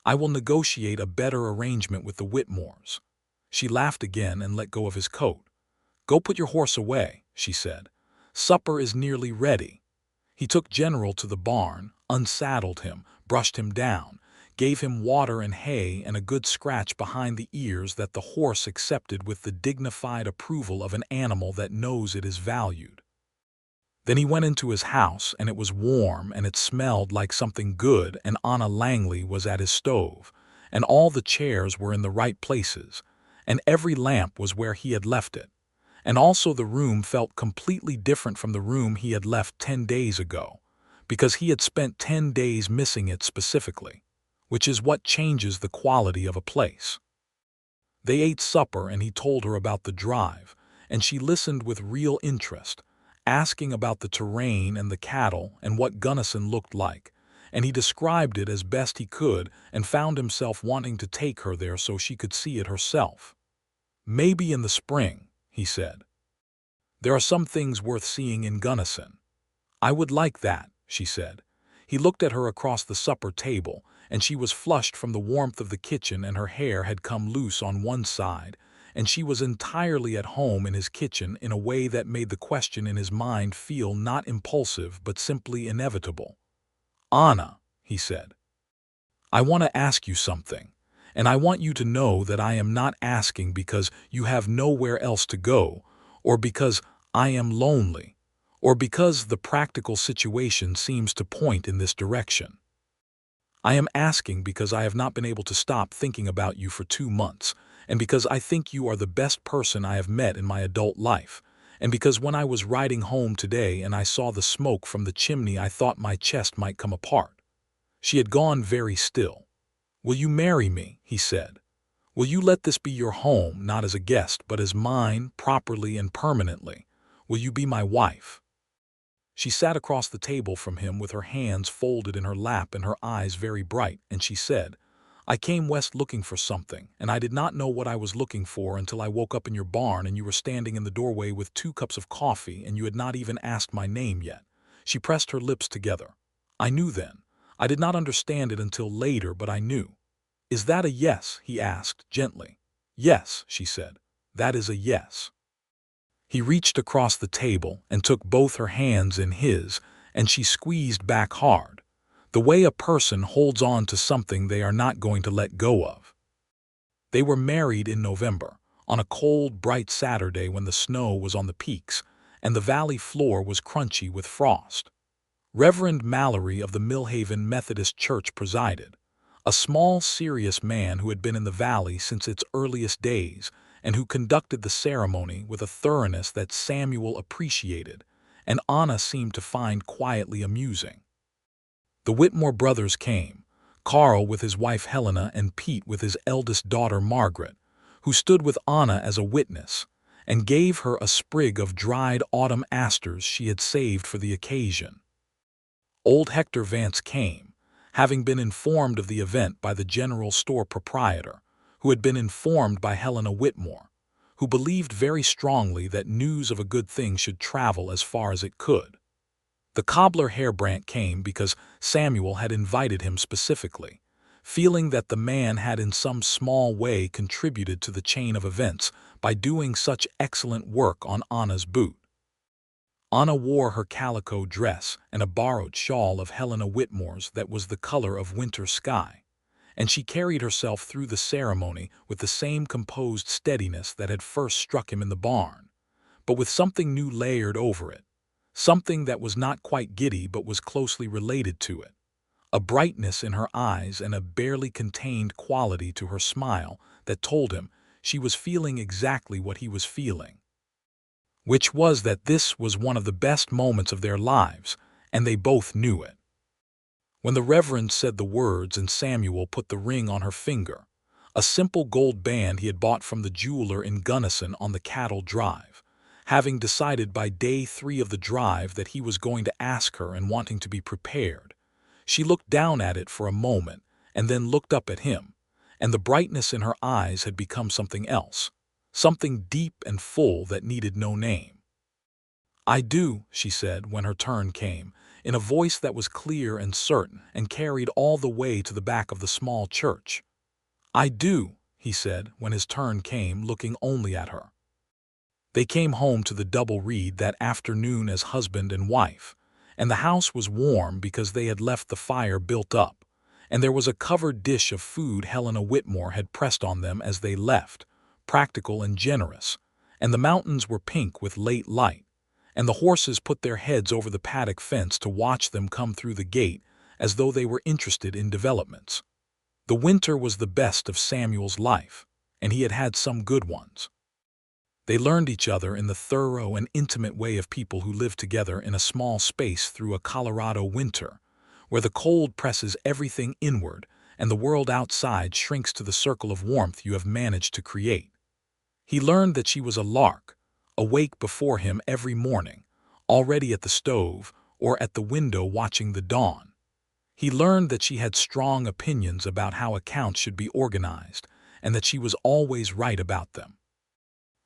I will negotiate a better arrangement with the Whitmores. She laughed again and let go of his coat. Go put your horse away, she said. Supper is nearly ready. He took General to the barn, unsaddled him, brushed him down, gave him water and hay and a good scratch behind the ears that the horse accepted with the dignified approval of an animal that knows it is valued. Then he went into his house, and it was warm and it smelled like something good, and Anna Langley was at his stove, and all the chairs were in the right places, and every lamp was where he had left it, and also the room felt completely different from the room he had left 10 days ago, because he had spent 10 days missing it specifically, which is what changes the quality of a place. They ate supper, and he told her about the drive, and she listened with real interest, asking about the terrain and the cattle and what Gunnison looked like, and he described it as best he could and found himself wanting to take her there so she could see it herself. Maybe in the spring, he said. There are some things worth seeing in Gunnison. I would like that, she said. He looked at her across the supper table, and she was flushed from the warmth of the kitchen, and her hair had come loose on one side, and she was entirely at home in his kitchen in a way that made the question in his mind feel not impulsive but simply inevitable. Anna, he said, I want to ask you something, and I want you to know that I am not asking because you have nowhere else to go, or because I am lonely, or because the practical situation seems to point in this direction. I am asking because I have not been able to stop thinking about you for 2 months, and because I think you are the best person I have met in my adult life, and because when I was riding home today and I saw the smoke from the chimney, I thought my chest might come apart. She had gone very still. Will you marry me? He said. Will you let this be your home, not as a guest, but as mine, properly and permanently? Will you be my wife? She sat across the table from him with her hands folded in her lap and her eyes very bright, and she said, I came west looking for something, and I did not know what I was looking for until I woke up in your barn and you were standing in the doorway with 2 cups of coffee and you had not even asked my name yet. She pressed her lips together. I knew then. I did not understand it until later, but I knew. Is that a yes? He asked gently. Yes, she said. That is a yes. He reached across the table and took both her hands in his, and she squeezed back hard, the way a person holds on to something they are not going to let go of. They were married in November, on a cold, bright Saturday when the snow was on the peaks, and the valley floor was crunchy with frost. Reverend Mallory of the Millhaven Methodist Church presided, a small, serious man who had been in the valley since its earliest days and who conducted the ceremony with a thoroughness that Samuel appreciated and Anna seemed to find quietly amusing. The Whitmore brothers came, Carl with his wife Helena and Pete with his eldest daughter Margaret, who stood with Anna as a witness and gave her a sprig of dried autumn asters she had saved for the occasion. Old Hector Vance came, having been informed of the event by the general store proprietor, who had been informed by Helena Whitmore, who believed very strongly that news of a good thing should travel as far as it could. The cobbler Harebrant came because Samuel had invited him specifically, feeling that the man had in some small way contributed to the chain of events by doing such excellent work on Anna's boot. Anna wore her calico dress and a borrowed shawl of Helena Whitmore's that was the color of winter sky, and she carried herself through the ceremony with the same composed steadiness that had first struck him in the barn, but with something new layered over it, something that was not quite giddy but was closely related to it, a brightness in her eyes and a barely contained quality to her smile that told him she was feeling exactly what he was feeling, which was that this was one of the best moments of their lives, and they both knew it. When the Reverend said the words and Samuel put the ring on her finger, a simple gold band he had bought from the jeweler in Gunnison on the cattle drive, having decided by day 3 of the drive that he was going to ask her and wanting to be prepared, she looked down at it for a moment and then looked up at him, and the brightness in her eyes had become something else, something deep and full that needed no name. "I do," she said when her turn came, in a voice that was clear and certain and carried all the way to the back of the small church. "I do," he said when his turn came, looking only at her. They came home to the double reed that afternoon as husband and wife, and the house was warm because they had left the fire built up, and there was a covered dish of food Helena Whitmore had pressed on them as they left, practical and generous, and the mountains were pink with late light, and the horses put their heads over the paddock fence to watch them come through the gate as though they were interested in developments. The winter was the best of Samuel's life, and he had had some good ones. They learned each other in the thorough and intimate way of people who live together in a small space through a Colorado winter, where the cold presses everything inward and the world outside shrinks to the circle of warmth you have managed to create. He learned that she was a lark, awake before him every morning, already at the stove or at the window watching the dawn. He learned that she had strong opinions about how accounts should be organized and that she was always right about them.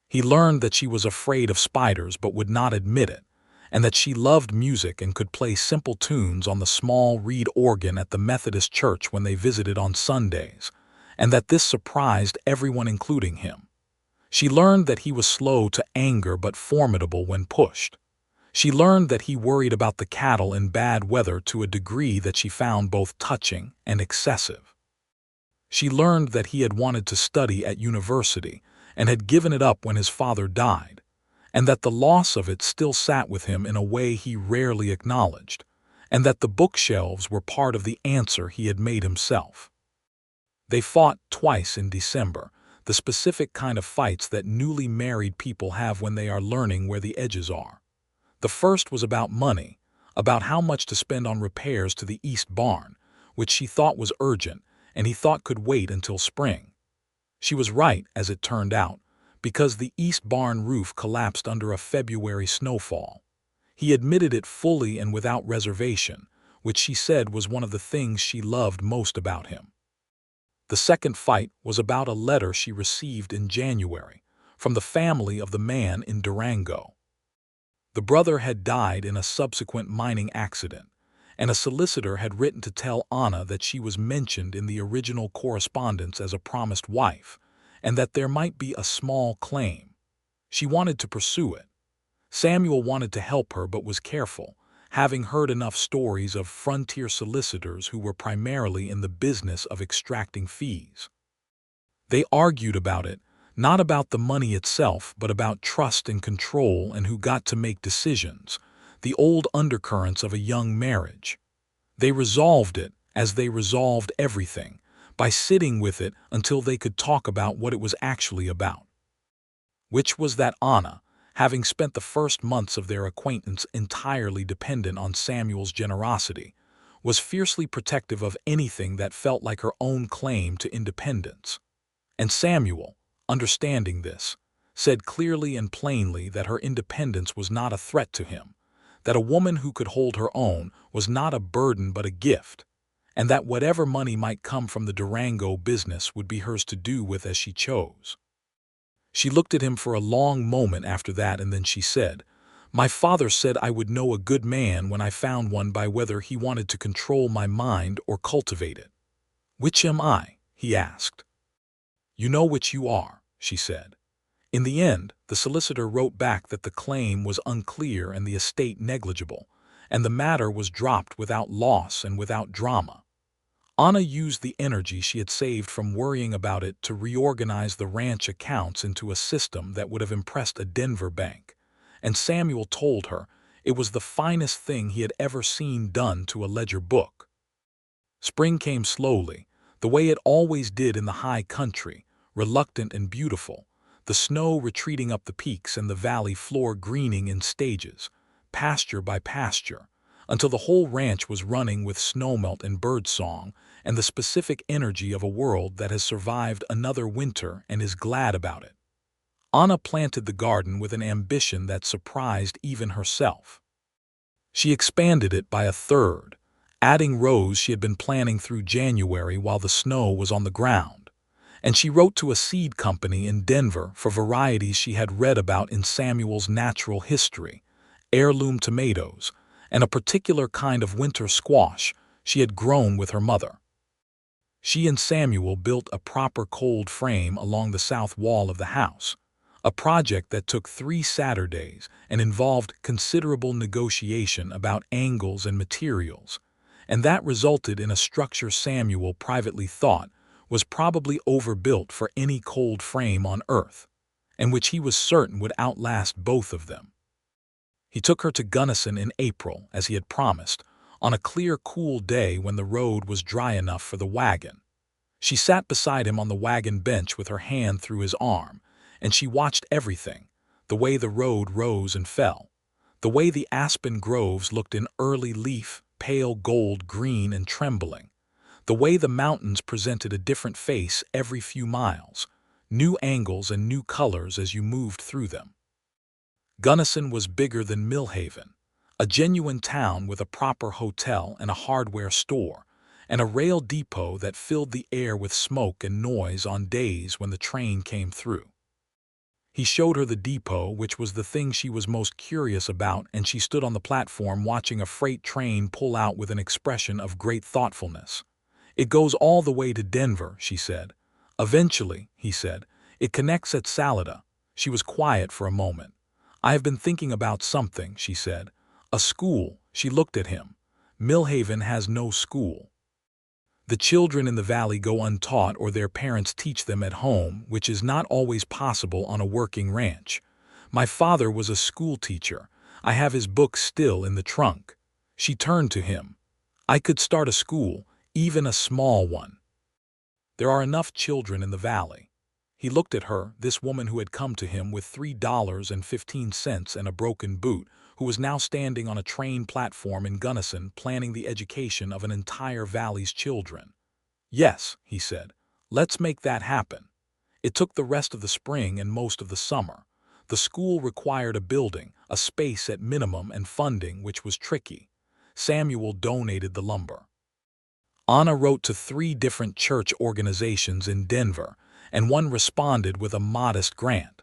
He learned that she was afraid of spiders but would not admit it, and that she loved music and could play simple tunes on the small reed organ at the Methodist church when they visited on Sundays, and that this surprised everyone including him. She learned that he was slow to anger but formidable when pushed. She learned that he worried about the cattle in bad weather to a degree that she found both touching and excessive. She learned that he had wanted to study at university and had given it up when his father died, and that the loss of it still sat with him in a way he rarely acknowledged, and that the bookshelves were part of the answer he had made himself. They fought twice in December, the specific kind of fights that newly married people have when they are learning where the edges are. The first was about money, about how much to spend on repairs to the east barn, which she thought was urgent and he thought could wait until spring. She was right, as it turned out, because the east barn roof collapsed under a February snowfall. He admitted it fully and without reservation, which she said was one of the things she loved most about him. The second fight was about a letter she received in January from the family of the man in Durango. The brother had died in a subsequent mining accident, and a solicitor had written to tell Anna that she was mentioned in the original correspondence as a promised wife, and that there might be a small claim. She wanted to pursue it. Samuel wanted to help her but was careful, having heard enough stories of frontier solicitors who were primarily in the business of extracting fees. They argued about it, not about the money itself, but about trust and control and who got to make decisions, the old undercurrents of a young marriage. They resolved it, as they resolved everything, by sitting with it until they could talk about what it was actually about. Which was that Anna, having spent the first months of their acquaintance entirely dependent on Samuel's generosity, was fiercely protective of anything that felt like her own claim to independence. And Samuel, understanding this, said clearly and plainly that her independence was not a threat to him, that a woman who could hold her own was not a burden but a gift, and that whatever money might come from the Durango business would be hers to do with as she chose. She looked at him for a long moment after that, and then she said, "My father said I would know a good man when I found one by whether he wanted to control my mind or cultivate it." "Which am I?" he asked. "You know which you are," she said. "In the end, The solicitor wrote back that the claim was unclear and the estate negligible, and the matter was dropped without loss and without drama. Anna used the energy she had saved from worrying about it to reorganize the ranch accounts into a system that would have impressed a Denver bank, and Samuel told her it was the finest thing he had ever seen done to a ledger book. Spring came slowly, the way it always did in the high country, reluctant and beautiful, the snow retreating up the peaks and the valley floor greening in stages, pasture by pasture, until the whole ranch was running with snowmelt and birdsong and the specific energy of a world that has survived another winter and is glad about it. Anna planted the garden with an ambition that surprised even herself. She expanded it by a third, adding rows she had been planning through January while the snow was on the ground, and she wrote to a seed company in Denver for varieties she had read about in Samuel's Natural History, heirloom tomatoes, and a particular kind of winter squash she had grown with her mother. She and Samuel built a proper cold frame along the south wall of the house, a project that took 3 Saturdays and involved considerable negotiation about angles and materials, and that resulted in a structure Samuel privately thought was probably overbuilt for any cold frame on Earth, and which he was certain would outlast both of them. He took her to Gunnison in April, as he had promised, on a clear, cool day when the road was dry enough for the wagon. She sat beside him on the wagon bench with her hand through his arm, and she watched everything, the way the road rose and fell, the way the aspen groves looked in early leaf, pale gold, green and trembling, the way the mountains presented a different face every few miles, new angles and new colors as you moved through them. Gunnison was bigger than Millhaven, a genuine town with a proper hotel and a hardware store, and a rail depot that filled the air with smoke and noise on days when the train came through. He showed her the depot, which was the thing she was most curious about, and she stood on the platform watching a freight train pull out with an expression of great thoughtfulness. "It goes all the way to Denver," she said. "Eventually," he said, "it connects at Salida." She was quiet for a moment. "I have been thinking about something," she said. "A school." She looked at him. "Millhaven has no school. The children in the valley go untaught or their parents teach them at home, which is not always possible on a working ranch. My father was a school teacher. I have his books still in the trunk." She turned to him. "I could start a school, even a small one. There are enough children in the valley." He looked at her, this woman who had come to him with $3.15 and a broken boot, who was now standing on a train platform in Gunnison planning the education of an entire valley's children. "Yes," he said, "let's make that happen." It took the rest of the spring and most of the summer. The school required a building, a space at minimum, and funding, which was tricky. Samuel donated the lumber. Anna wrote to 3 different church organizations in Denver, and one responded with a modest grant.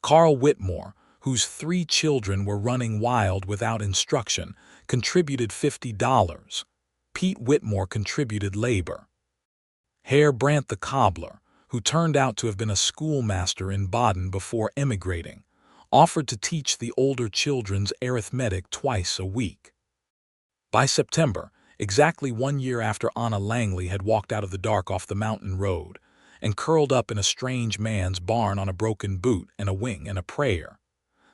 Carl Whitmore, whose 3 children were running wild without instruction, contributed $50. Pete Whitmore contributed labor. Herr Brandt the cobbler, who turned out to have been a schoolmaster in Baden before emigrating, offered to teach the older children's arithmetic twice a week. By September, exactly 1 year after Anna Langley had walked out of the dark off the mountain road and curled up in a strange man's barn on a broken boot and a wing and a prayer,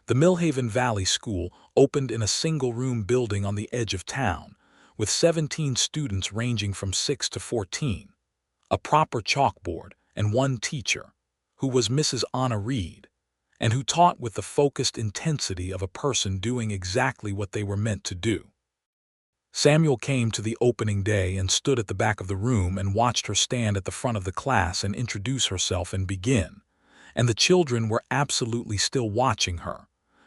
the Millhaven Valley School opened in a single-room building on the edge of town, with 17 students ranging from 6 to 14, a proper chalkboard, and 1 teacher, who was Mrs. Anna Reed, and who taught with the focused intensity of a person doing exactly what they were meant to do. Samuel came to the opening day and stood at the back of the room and watched her stand at the front of the class and introduce herself and begin, and the children were absolutely still watching her,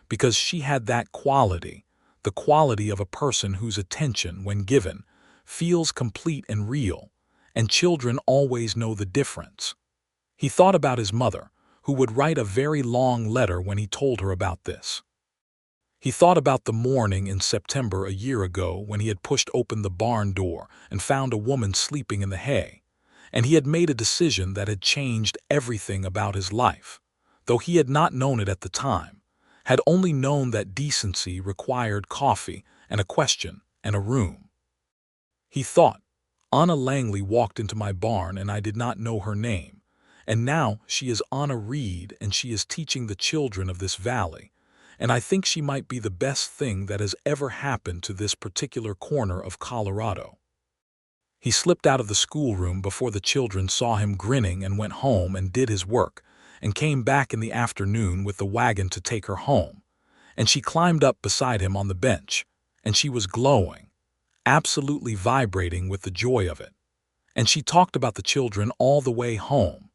because she had that quality, the quality of a person whose attention, when given, feels complete and real, and children always know the difference. He thought about his mother, who would write a very long letter when he told her about this. He thought about the morning in September a year ago when he had pushed open the barn door and found a woman sleeping in the hay, and he had made a decision that had changed everything about his life. though he had not known it at the time, had only known that decency required coffee and a question and a room. He thought, Anna Langley walked into my barn and I did not know her name, and now she is Anna Reed and she is teaching the children of this valley, and I think she might be the best thing that has ever happened to this particular corner of Colorado. He slipped out of the schoolroom before the children saw him grinning and went home and did his work, and came back in the afternoon with the wagon to take her home, and she climbed up beside him on the bench, and she was glowing, absolutely vibrating with the joy of it. And she talked about the children all the way home,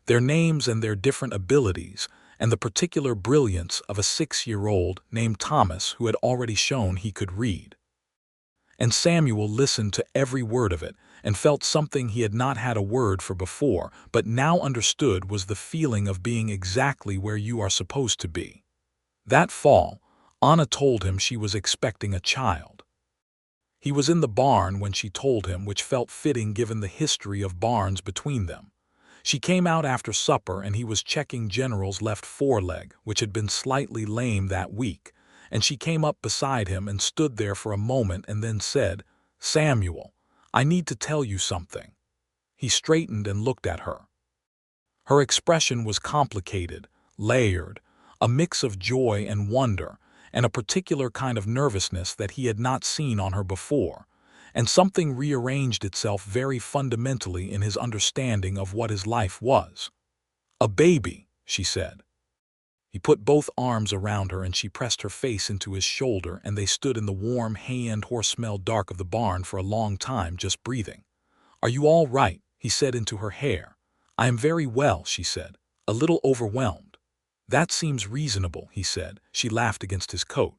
their names and their different abilities, and the particular brilliance of a 6-year-old named Thomas who had already shown he could read. And Samuel listened to every word of it and felt something he had not had a word for before, but now understood was the feeling of being exactly where you are supposed to be. That fall, Anna told him she was expecting a child. He was in the barn when she told him, which felt fitting given the history of barns between them. She came out after supper and he was checking General's left foreleg, which had been slightly lame that week, and she came up beside him and stood there for a moment and then said, "Samuel, I need to tell you something." He straightened and looked at her. Her expression was complicated, layered, a mix of joy and wonder, and a particular kind of nervousness that he had not seen on her before, and something rearranged itself very fundamentally in his understanding of what his life was. "A baby," she said. He put both arms around her and she pressed her face into his shoulder, and they stood in the warm hay and horse-smell dark of the barn for a long time just breathing. "Are you all right?" he said into her hair. "I am very well," she said, a little overwhelmed. "That seems reasonable," he said. She laughed against his coat.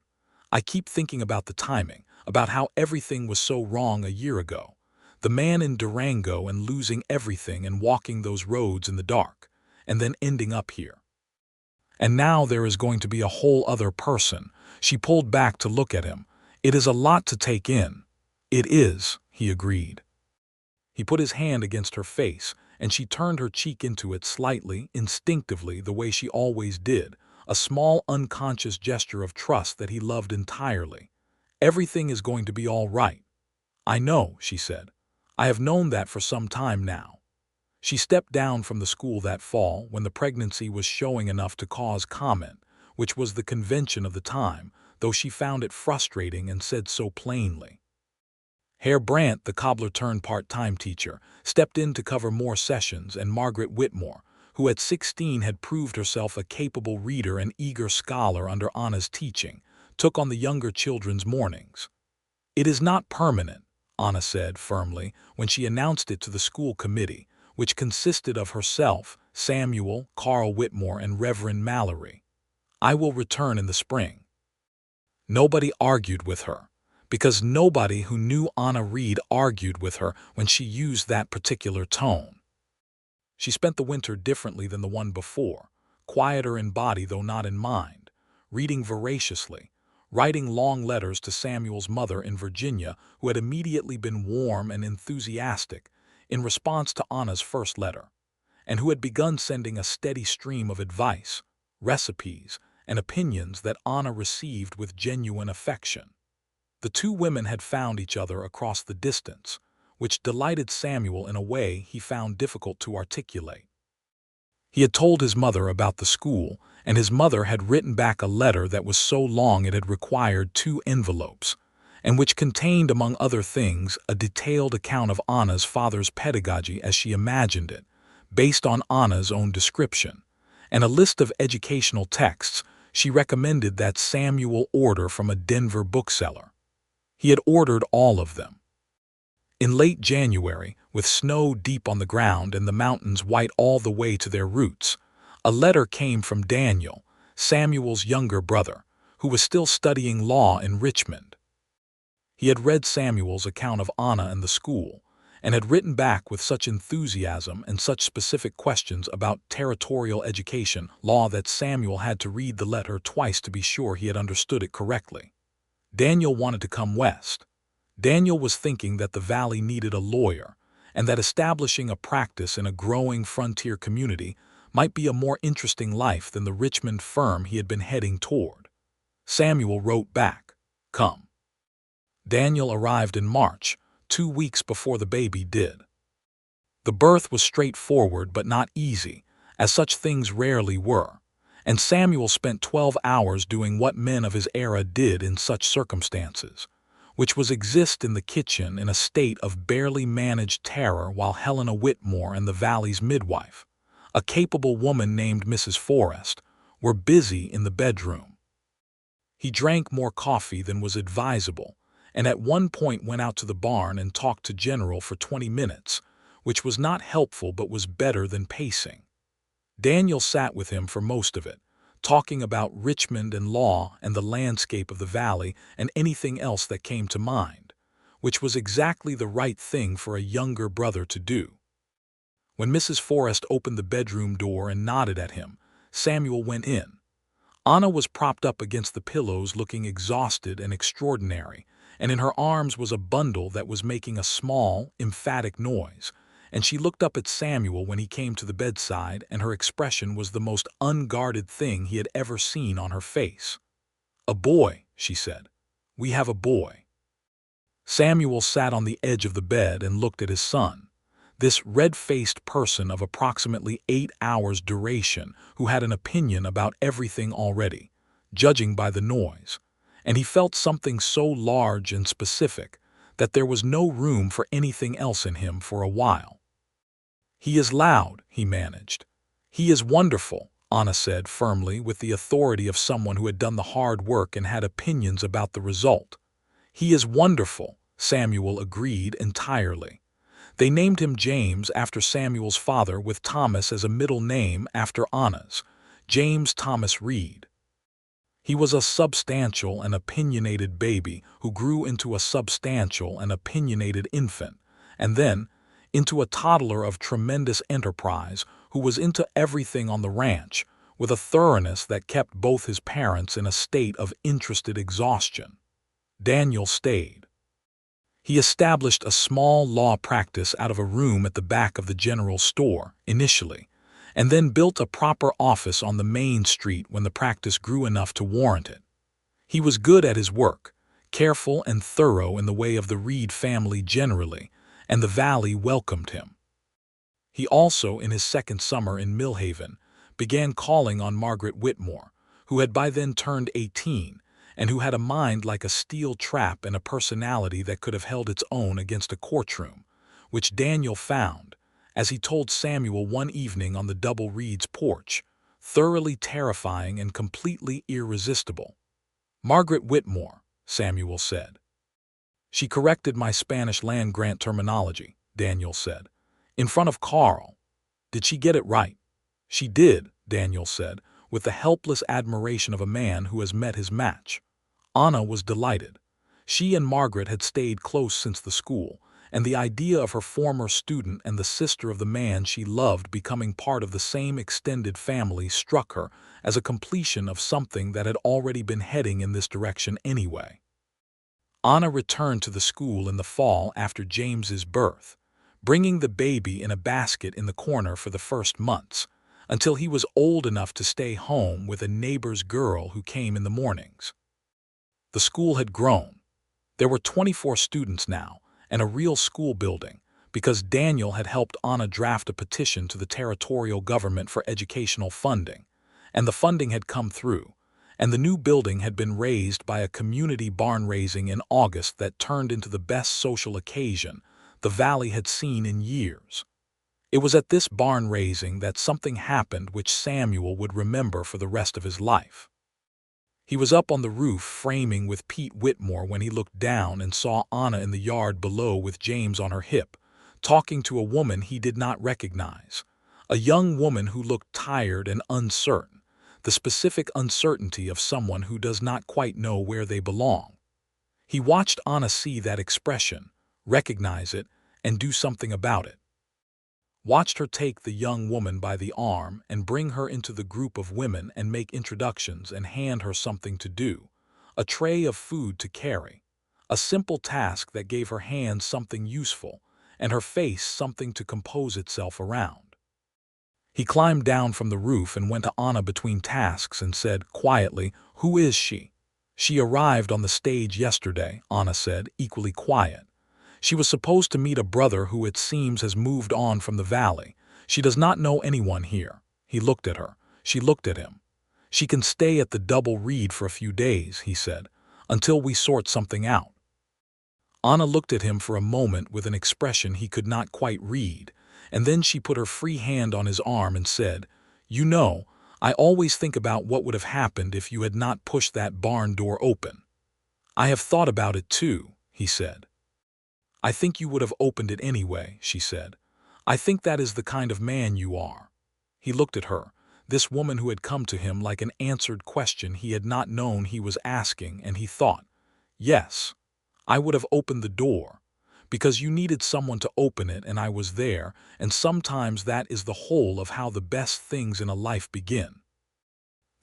"I keep thinking about the timing, about how everything was so wrong a year ago. The man in Durango and losing everything and walking those roads in the dark, and then ending up here. And now there is going to be a whole other person." She pulled back to look at him. "It is a lot to take in." "It is," he agreed. He put his hand against her face, and she turned her cheek into it slightly, instinctively, the way she always did, a small unconscious gesture of trust that he loved entirely. "Everything is going to be all right." "I know," she said. "I have known that for some time now." She stepped down from the school that fall when the pregnancy was showing enough to cause comment, which was the convention of the time, though she found it frustrating and said so plainly. Herr Brandt, the cobbler-turned-part-time teacher, stepped in to cover more sessions, and Margaret Whitmore, who at 16 had proved herself a capable reader and eager scholar under Anna's teaching, took on the younger children's mornings. "It is not permanent," Anna said firmly when she announced it to the school committee, which consisted of herself, Samuel, Carl Whitmore, and Reverend Mallory. "I will return in the spring." Nobody argued with her, because nobody who knew Anna Reed argued with her when she used that particular tone. She spent the winter differently than the one before, quieter in body though not in mind, reading voraciously, writing long letters to Samuel's mother in Virginia, who had immediately been warm and enthusiastic in response to Anna's first letter, and who had begun sending a steady stream of advice, recipes, and opinions that Anna received with genuine affection. The two women had found each other across the distance, which delighted Samuel in a way he found difficult to articulate. He had told his mother about the school, and his mother had written back a letter that was so long it had required 2 envelopes, and which contained, among other things, a detailed account of Anna's father's pedagogy as she imagined it, based on Anna's own description, and a list of educational texts she recommended that Samuel order from a Denver bookseller. He had ordered all of them. In late January, with snow deep on the ground and the mountains white all the way to their roots, a letter came from Daniel, Samuel's younger brother, who was still studying law in Richmond. He had read Samuel's account of Anna and the school, and had written back with such enthusiasm and such specific questions about territorial education law that Samuel had to read the letter twice to be sure he had understood it correctly. Daniel wanted to come west. Daniel was thinking that the valley needed a lawyer, and that establishing a practice in a growing frontier community might be a more interesting life than the Richmond firm he had been heading toward. Samuel wrote back, "Come." Daniel arrived in March, 2 weeks before the baby did. The birth was straightforward but not easy, as such things rarely were, and Samuel spent 12 hours doing what men of his era did in such circumstances, which was exist in the kitchen in a state of barely managed terror while Helena Whitmore and the Valley's midwife, a capable woman named Mrs. Forrest, were busy in the bedroom. He drank more coffee than was advisable, and at one point went out to the barn and talked to General for 20 minutes, which was not helpful but was better than pacing. Daniel sat with him for most of it, talking about Richmond and law and the landscape of the valley and anything else that came to mind, which was exactly the right thing for a younger brother to do. When Mrs. Forrest opened the bedroom door and nodded at him, Samuel went in. Anna was propped up against the pillows looking exhausted and extraordinary, and in her arms was a bundle that was making a small, emphatic noise, and she looked up at Samuel when he came to the bedside, and her expression was the most unguarded thing he had ever seen on her face. "A boy," she said. "We have a boy." Samuel sat on the edge of the bed and looked at his son, this red-faced person of approximately 8 hours' duration who had an opinion about everything already, judging by the noise, and he felt something so large and specific that there was no room for anything else in him for a while. "He is loud," he managed. "He is wonderful," Anna said firmly with the authority of someone who had done the hard work and had opinions about the result. "He is wonderful," Samuel agreed entirely. They named him James after Samuel's father, with Thomas as a middle name after Anna's, James Thomas Reed. He was a substantial and opinionated baby who grew into a substantial and opinionated infant, and then into a toddler of tremendous enterprise who was into everything on the ranch, with a thoroughness that kept both his parents in a state of interested exhaustion. Daniel stayed. He established a small law practice out of a room at the back of the general store, initially, and then built a proper office on the main street when the practice grew enough to warrant it. He was good at his work, careful and thorough in the way of the Reed family generally, and the Valley welcomed him. He also, in his second summer in Millhaven, began calling on Margaret Whitmore, who had by then turned 18, and who had a mind like a steel trap and a personality that could have held its own against a courtroom, which Daniel found, as he told Samuel one evening on the double Reed's porch, thoroughly terrifying and completely irresistible. "Margaret Whitmore," Samuel said. "She corrected my Spanish land grant terminology," Daniel said, "in front of Carl. Did she get it right?" "She did," Daniel said, with the helpless admiration of a man who has met his match. Anna was delighted. She and Margaret had stayed close since the school, and the idea of her former student and the sister of the man she loved becoming part of the same extended family struck her as a completion of something that had already been heading in this direction anyway. Anna returned to the school in the fall after James's birth, bringing the baby in a basket in the corner for the first months, until he was old enough to stay home with a neighbor's girl who came in the mornings. The school had grown. There were 24 students now, and a real school building, because Daniel had helped Anna draft a petition to the territorial government for educational funding, and the funding had come through, and the new building had been raised by a community barn raising in August that turned into the best social occasion the Valley had seen in years. It was at this barn raising that something happened which Samuel would remember for the rest of his life. He was up on the roof framing with Pete Whitmore when he looked down and saw Anna in the yard below with James on her hip, talking to a woman he did not recognize, a young woman who looked tired and uncertain, the specific uncertainty of someone who does not quite know where they belong. He watched Anna see that expression, recognize it, and do something about it. Watched her take the young woman by the arm and bring her into the group of women and make introductions and hand her something to do, a tray of food to carry, a simple task that gave her hands something useful and her face something to compose itself around. He climbed down from the roof and went to Anna between tasks and said quietly, "Who is she?" "She arrived on the stage yesterday," Anna said, equally quiet. "She was supposed to meet a brother who it seems has moved on from the valley. She does not know anyone here." He looked at her. She looked at him. "She can stay at the double reed for a few days," he said, "until we sort something out." Anna looked at him for a moment with an expression he could not quite read, and then she put her free hand on his arm and said, "You know, I always think about what would have happened if you had not pushed that barn door open." "I have thought about it too," he said. "I think you would have opened it anyway," she said. "I think that is the kind of man you are." He looked at her, this woman who had come to him like an answered question he had not known he was asking, and he thought, "Yes, I would have opened the door, because you needed someone to open it and I was there, and sometimes that is the whole of how the best things in a life begin."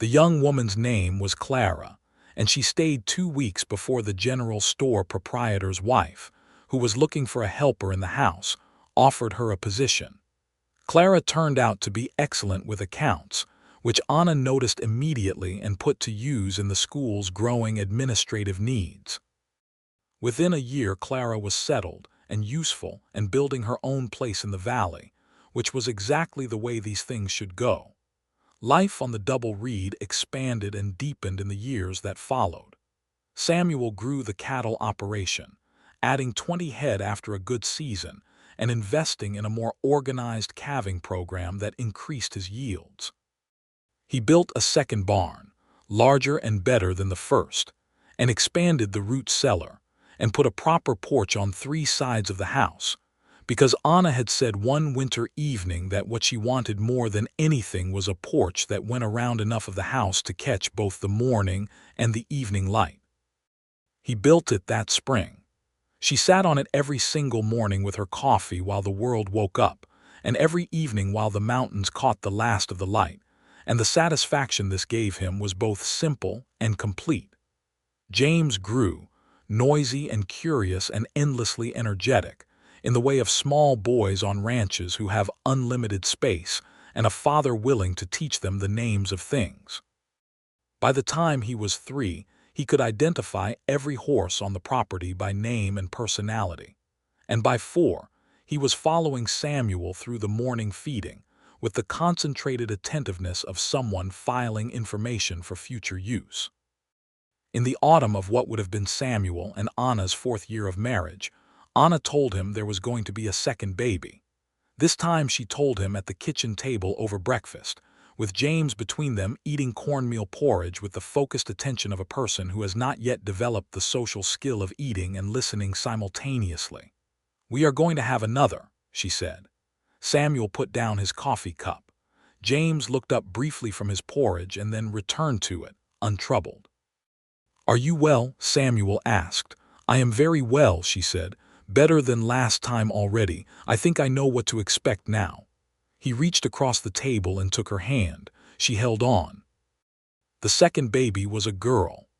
The young woman's name was Clara, and she stayed 2 weeks before the general store proprietor's wife, who was looking for a helper in the house, offered her a position. Clara turned out to be excellent with accounts, which Anna noticed immediately and put to use in the school's growing administrative needs. Within a year, Clara was settled and useful and building her own place in the valley, which was exactly the way these things should go. Life on the double reed expanded and deepened in the years that followed. Samuel grew the cattle operation, adding 20 head after a good season and investing in a more organized calving program that increased his yields. He built a second barn, larger and better than the first, and expanded the root cellar, and put a proper porch on 3 sides of the house, because Anna had said one winter evening that what she wanted more than anything was a porch that went around enough of the house to catch both the morning and the evening light. He built it that spring. She sat on it every single morning with her coffee while the world woke up, and every evening while the mountains caught the last of the light, and the satisfaction this gave him was both simple and complete. James grew, noisy and curious and endlessly energetic, in the way of small boys on ranches who have unlimited space and a father willing to teach them the names of things. By the time he was 3, he could identify every horse on the property by name and personality. And by 4, he was following Samuel through the morning feeding, with the concentrated attentiveness of someone filing information for future use. In the autumn of what would have been Samuel and Anna's 4th year of marriage, Anna told him there was going to be a second baby. This time she told him at the kitchen table over breakfast, with James between them eating cornmeal porridge with the focused attention of a person who has not yet developed the social skill of eating and listening simultaneously. "We are going to have another," she said. Samuel put down his coffee cup. James looked up briefly from his porridge and then returned to it, untroubled. "Are you well?" Samuel asked. "I am very well," she said. "Better than last time already. I think I know what to expect now." He reached across the table and took her hand. She held on. The second baby was a girl.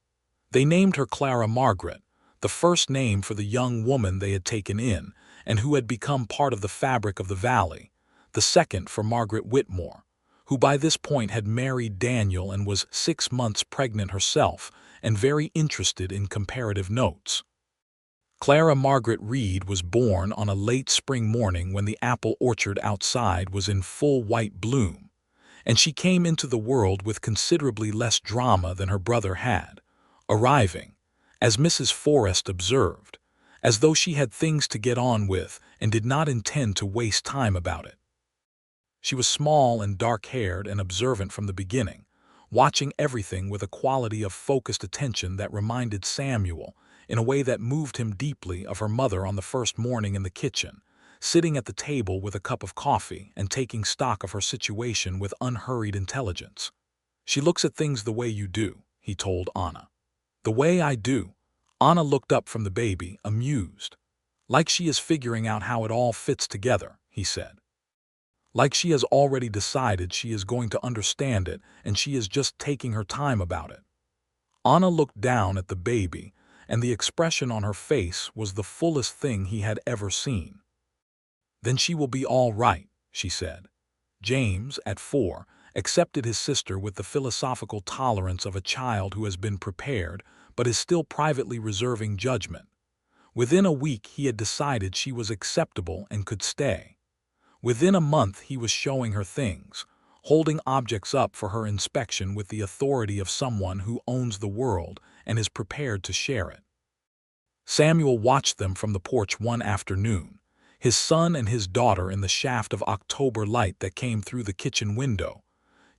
They named her Clara Margaret, the first name for the young woman they had taken in, and who had become part of the fabric of the valley, the second for Margaret Whitmore, who by this point had married Daniel and was 6 months pregnant herself and very interested in comparative notes. Clara Margaret Reed was born on a late spring morning when the apple orchard outside was in full white bloom, and she came into the world with considerably less drama than her brother had, arriving, as Mrs. Forrest observed, as though she had things to get on with and did not intend to waste time about it. She was small and dark-haired and observant from the beginning, watching everything with a quality of focused attention that reminded Samuel, in a way that moved him deeply, of her mother on the first morning in the kitchen, sitting at the table with a cup of coffee and taking stock of her situation with unhurried intelligence. "She looks at things the way you do," he told Anna. "The way I do?" Anna looked up from the baby, amused. "Like she is figuring out how it all fits together," he said. "Like she has already decided she is going to understand it and she is just taking her time about it." Anna looked down at the baby, and the expression on her face was the fullest thing he had ever seen. "Then she will be all right," she said. James, at 4, accepted his sister with the philosophical tolerance of a child who has been prepared but is still privately reserving judgment. Within a week he had decided she was acceptable and could stay. Within a month he was showing her things, holding objects up for her inspection with the authority of someone who owns the world and is prepared to share it. Samuel watched them from the porch one afternoon, his son and his daughter in the shaft of October light that came through the kitchen window,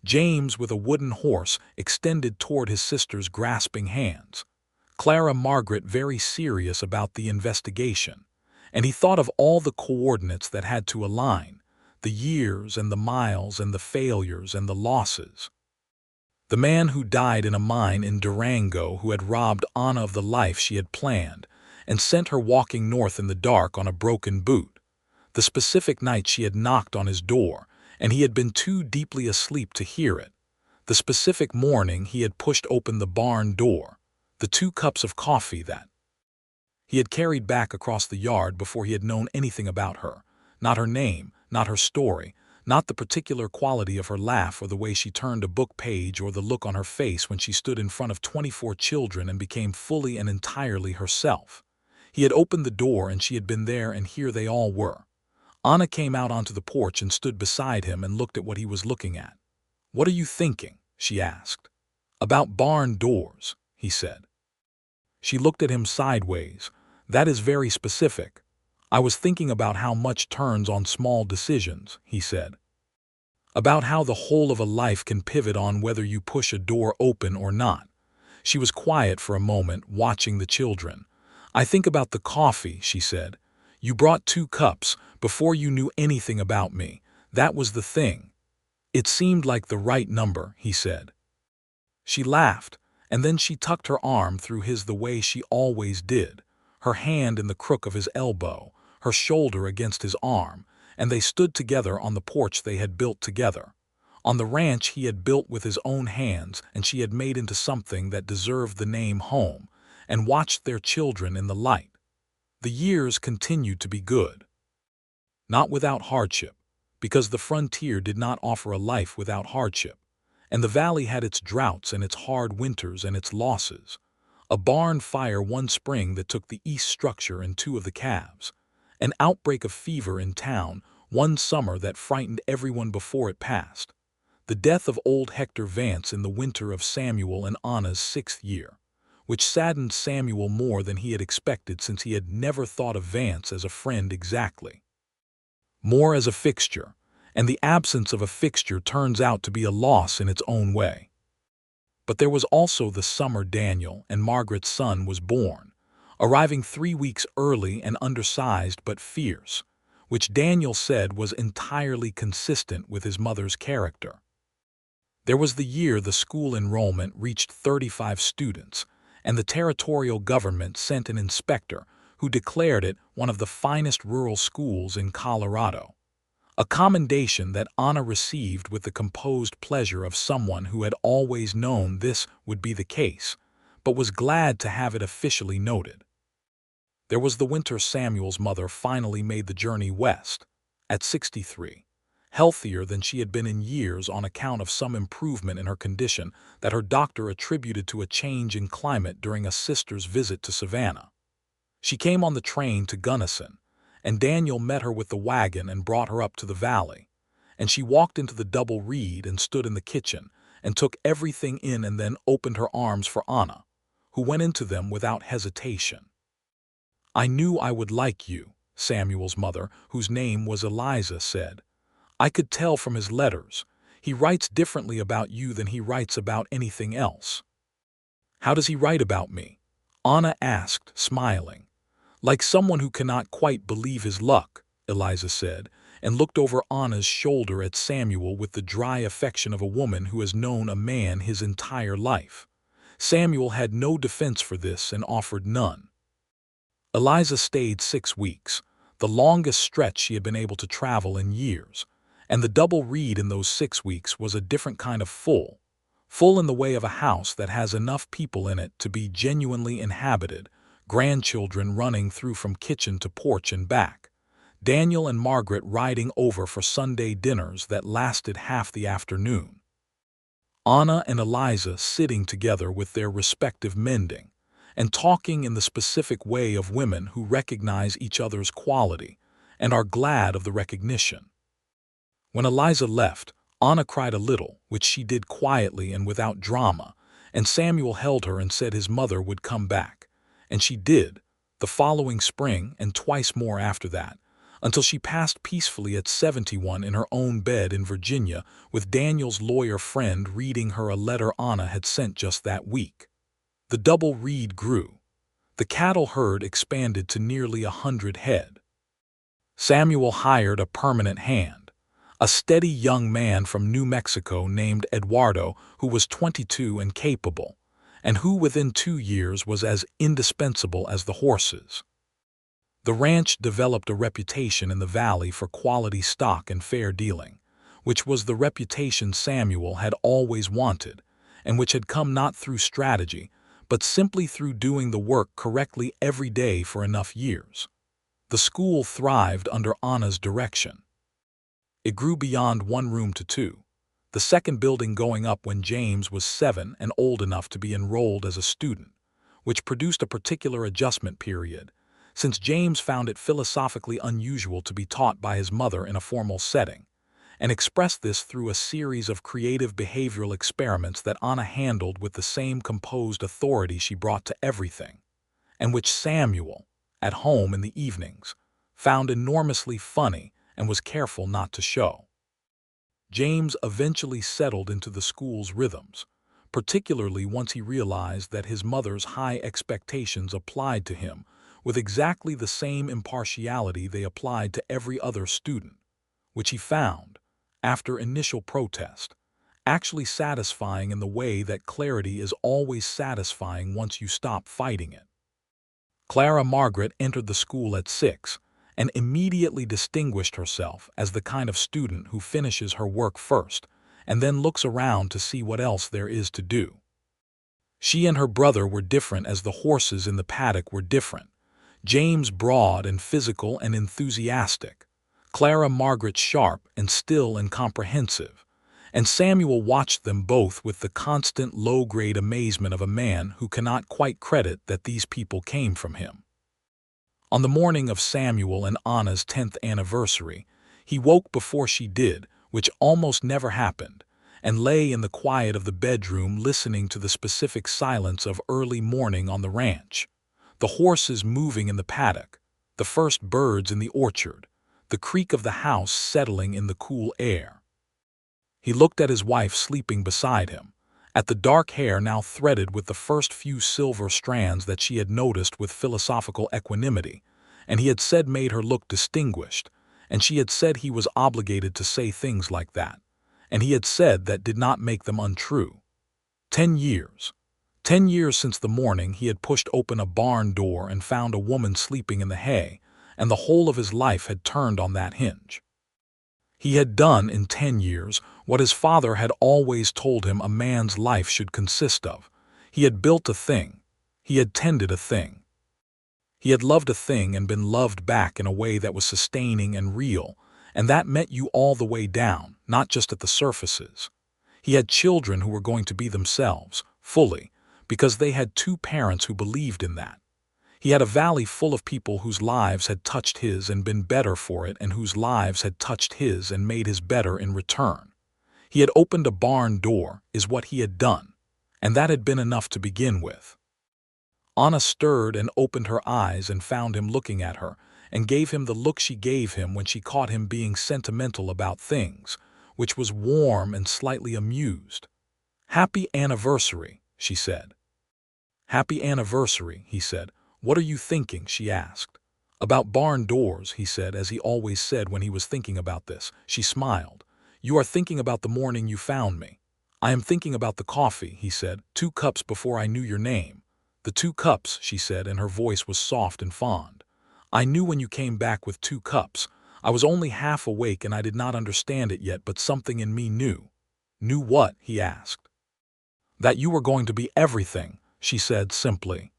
James with a wooden horse extended toward his sister's grasping hands, Clara Margaret very serious about the investigation, and he thought of all the coordinates that had to align, the years and the miles and the failures and the losses. The man who died in a mine in Durango who had robbed Anna of the life she had planned and sent her walking north in the dark on a broken boot. The specific night she had knocked on his door, and he had been too deeply asleep to hear it. The specific morning he had pushed open the barn door, the 2 cups of coffee that he had carried back across the yard before he had known anything about her, not her name, not her story, not the particular quality of her laugh or the way she turned a book page or the look on her face when she stood in front of 24 children and became fully and entirely herself. He had opened the door and she had been there, and here they all were. Anna came out onto the porch and stood beside him and looked at what he was looking at. "What are you thinking?" she asked. "About barn doors," he said. She looked at him sideways. "That is very specific." "I was thinking about how much turns on small decisions," he said. "About how the whole of a life can pivot on whether you push a door open or not." She was quiet for a moment, watching the children. "I think about the coffee," she said. "You brought 2 cups before you knew anything about me. That was the thing." "It seemed like the right number," he said. She laughed, and then she tucked her arm through his the way she always did, her hand in the crook of his elbow, her shoulder against his arm, and they stood together on the porch they had built together. On the ranch he had built with his own hands and she had made into something that deserved the name home, and watched their children in the light. The years continued to be good. Not without hardship, because the frontier did not offer a life without hardship, and the valley had its droughts and its hard winters and its losses. A barn fire one spring that took the east structure and 2 of the calves. An outbreak of fever in town one summer that frightened everyone before it passed. The death of old Hector Vance in the winter of Samuel and Anna's 6th year, which saddened Samuel more than he had expected, since he had never thought of Vance as a friend exactly, more as a fixture, and the absence of a fixture turns out to be a loss in its own way. But there was also the summer Daniel and Margaret's son was born, arriving 3 weeks early and undersized but fierce, which Daniel said was entirely consistent with his mother's character. There was the year the school enrollment reached 35 students, and the territorial government sent an inspector who declared it one of the finest rural schools in Colorado. A commendation that Anna received with the composed pleasure of someone who had always known this would be the case, but was glad to have it officially noted. There was the winter Samuel's mother finally made the journey west, at 63, healthier than she had been in years on account of some improvement in her condition that her doctor attributed to a change in climate during a sister's visit to Savannah. She came on the train to Gunnison, and Daniel met her with the wagon and brought her up to the valley, and she walked into the double reed and stood in the kitchen and took everything in and then opened her arms for Anna, who went into them without hesitation. "I knew I would like you," Samuel's mother, whose name was Eliza, said. "I could tell from his letters. He writes differently about you than he writes about anything else." "How does he write about me?" Anna asked, smiling. "Like someone who cannot quite believe his luck," Eliza said, and looked over Anna's shoulder at Samuel with the dry affection of a woman who has known a man his entire life. Samuel had no defense for this and offered none. Eliza stayed 6 weeks, the longest stretch she had been able to travel in years, and the double reed in those 6 weeks was a different kind of full in the way of a house that has enough people in it to be genuinely inhabited, grandchildren running through from kitchen to porch and back, Daniel and Margaret riding over for Sunday dinners that lasted half the afternoon. Anna and Eliza sitting together with their respective mending, and talking in the specific way of women who recognize each other's quality and are glad of the recognition. When Eliza left, Anna cried a little, which she did quietly and without drama, and Samuel held her and said his mother would come back. And she did, the following spring and twice more after that, until she passed peacefully at 71 in her own bed in Virginia with Daniel's lawyer friend reading her a letter Anna had sent just that week. The double reed grew. The cattle herd expanded to nearly 100 head. Samuel hired a permanent hand, a steady young man from New Mexico named Eduardo, who was 22 and capable, and who within 2 years was as indispensable as the horses. The ranch developed a reputation in the valley for quality stock and fair dealing, which was the reputation Samuel had always wanted, and which had come not through strategy, but simply through doing the work correctly every day for enough years. The school thrived under Anna's direction. It grew beyond 1 room to 2, the second building going up when James was 7 and old enough to be enrolled as a student, which produced a particular adjustment period, since James found it philosophically unusual to be taught by his mother in a formal setting, and expressed this through a series of creative behavioral experiments that Anna handled with the same composed authority she brought to everything, and which Samuel, at home in the evenings, found enormously funny and was careful not to show. James eventually settled into the school's rhythms, particularly once he realized that his mother's high expectations applied to him with exactly the same impartiality they applied to every other student, which he found, after initial protest, actually satisfying in the way that clarity is always satisfying once you stop fighting it. Clara Margaret entered the school at 6 and immediately distinguished herself as the kind of student who finishes her work first and then looks around to see what else there is to do. She and her brother were different as the horses in the paddock were different. James broad and physical and enthusiastic, Clara Margaret sharp and still and comprehensive, and Samuel watched them both with the constant low-grade amazement of a man who cannot quite credit that these people came from him. On the morning of Samuel and Anna's 10th anniversary, he woke before she did, which almost never happened, and lay in the quiet of the bedroom listening to the specific silence of early morning on the ranch, the horses moving in the paddock, the first birds in the orchard, the creak of the house settling in the cool air. He looked at his wife sleeping beside him, at the dark hair now threaded with the first few silver strands that she had noticed with philosophical equanimity, and he had said made her look distinguished, and she had said he was obligated to say things like that, and he had said that did not make them untrue. 10 years. 10 years since the morning he had pushed open a barn door and found a woman sleeping in the hay, and the whole of his life had turned on that hinge. He had done in 10 years what his father had always told him a man's life should consist of. He had built a thing. He had tended a thing. He had loved a thing and been loved back in a way that was sustaining and real, and that met you all the way down, not just at the surfaces. He had children who were going to be themselves, fully, because they had 2 parents who believed in that. He had a valley full of people whose lives had touched his and been better for it and whose lives had touched his and made his better in return. He had opened a barn door, is what he had done, and that had been enough to begin with. Anna stirred and opened her eyes and found him looking at her, and gave him the look she gave him when she caught him being sentimental about things, which was warm and slightly amused. "Happy anniversary," she said. "Happy anniversary," he said. "What are you thinking?" she asked. "About barn doors," he said, as he always said when he was thinking about this. She smiled. "You are thinking about the morning you found me." "I am thinking about the coffee," he said, 2 cups before I knew your name." "The 2 cups," she said, and her voice was soft and fond. "I knew when you came back with 2 cups. I was only half awake and I did not understand it yet, but something in me knew." "Knew what?" he asked. "That you were going to be everything," she said simply.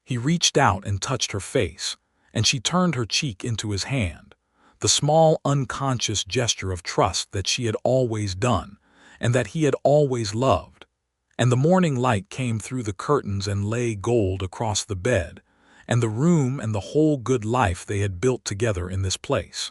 He reached out and touched her face, and she turned her cheek into his hand, the small unconscious gesture of trust that she had always done, and that he had always loved. And the morning light came through the curtains and lay gold across the bed, and the room and the whole good life they had built together in this place.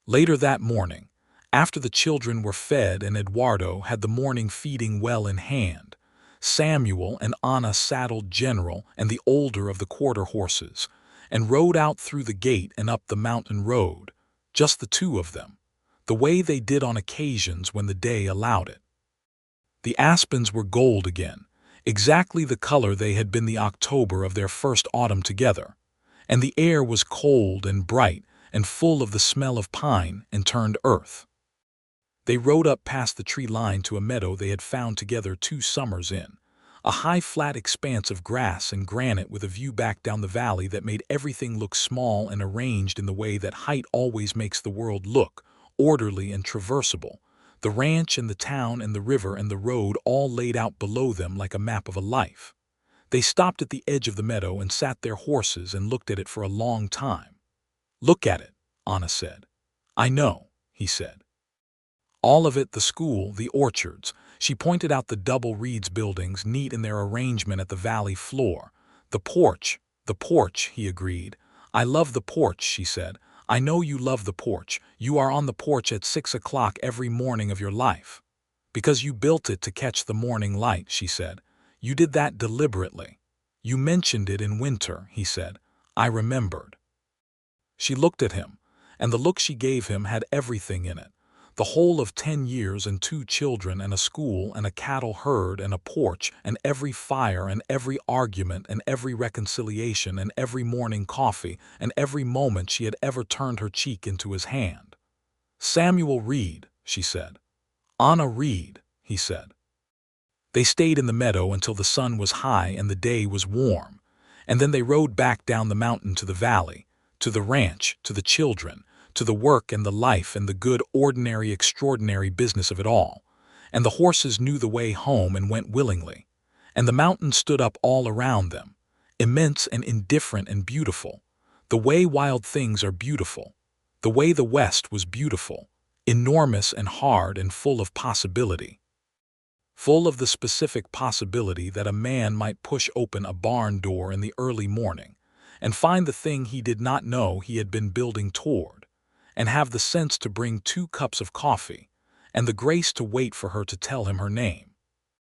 Later that morning, after the children were fed and Eduardo had the morning feeding well in hand, Samuel and Anna saddled General and the older of the quarter horses, and rode out through the gate and up the mountain road, just the two of them, the way they did on occasions when the day allowed it. The aspens were gold again, exactly the color they had been the October of their first autumn together, and the air was cold and bright and full of the smell of pine and turned earth. They rode up past the tree line to a meadow they had found together 2 summers in, a high flat expanse of grass and granite with a view back down the valley that made everything look small and arranged in the way that height always makes the world look, orderly and traversable, the ranch and the town and the river and the road all laid out below them like a map of a life. They stopped at the edge of the meadow and sat their horses and looked at it for a long time. "Look at it," Anna said. "I know," he said. "All of it, the school, the orchards." She pointed out the double Reed's buildings, neat in their arrangement at the valley floor. The porch, he agreed. "I love the porch," she said. "I know you love the porch. You are on the porch at 6 o'clock every morning of your life. Because you built it to catch the morning light," she said. "You did that deliberately. You mentioned it in winter," he said. "I remembered." She looked at him, and the look she gave him had everything in it. The whole of 10 years and 2 children and a school and a cattle herd and a porch and every fire and every argument and every reconciliation and every morning coffee and every moment she had ever turned her cheek into his hand. "Samuel Reed," she said. "Anna Reed," he said. They stayed in the meadow until the sun was high and the day was warm, and then they rode back down the mountain to the valley, to the ranch, to the children, to the work and the life and the good, ordinary, extraordinary business of it all. And the horses knew the way home and went willingly. And the mountain stood up all around them, immense and indifferent and beautiful, the way wild things are beautiful, the way the West was beautiful, enormous and hard and full of possibility. Full of the specific possibility that a man might push open a barn door in the early morning and find the thing he did not know he had been building toward, and have the sense to bring 2 cups of coffee, and the grace to wait for her to tell him her name.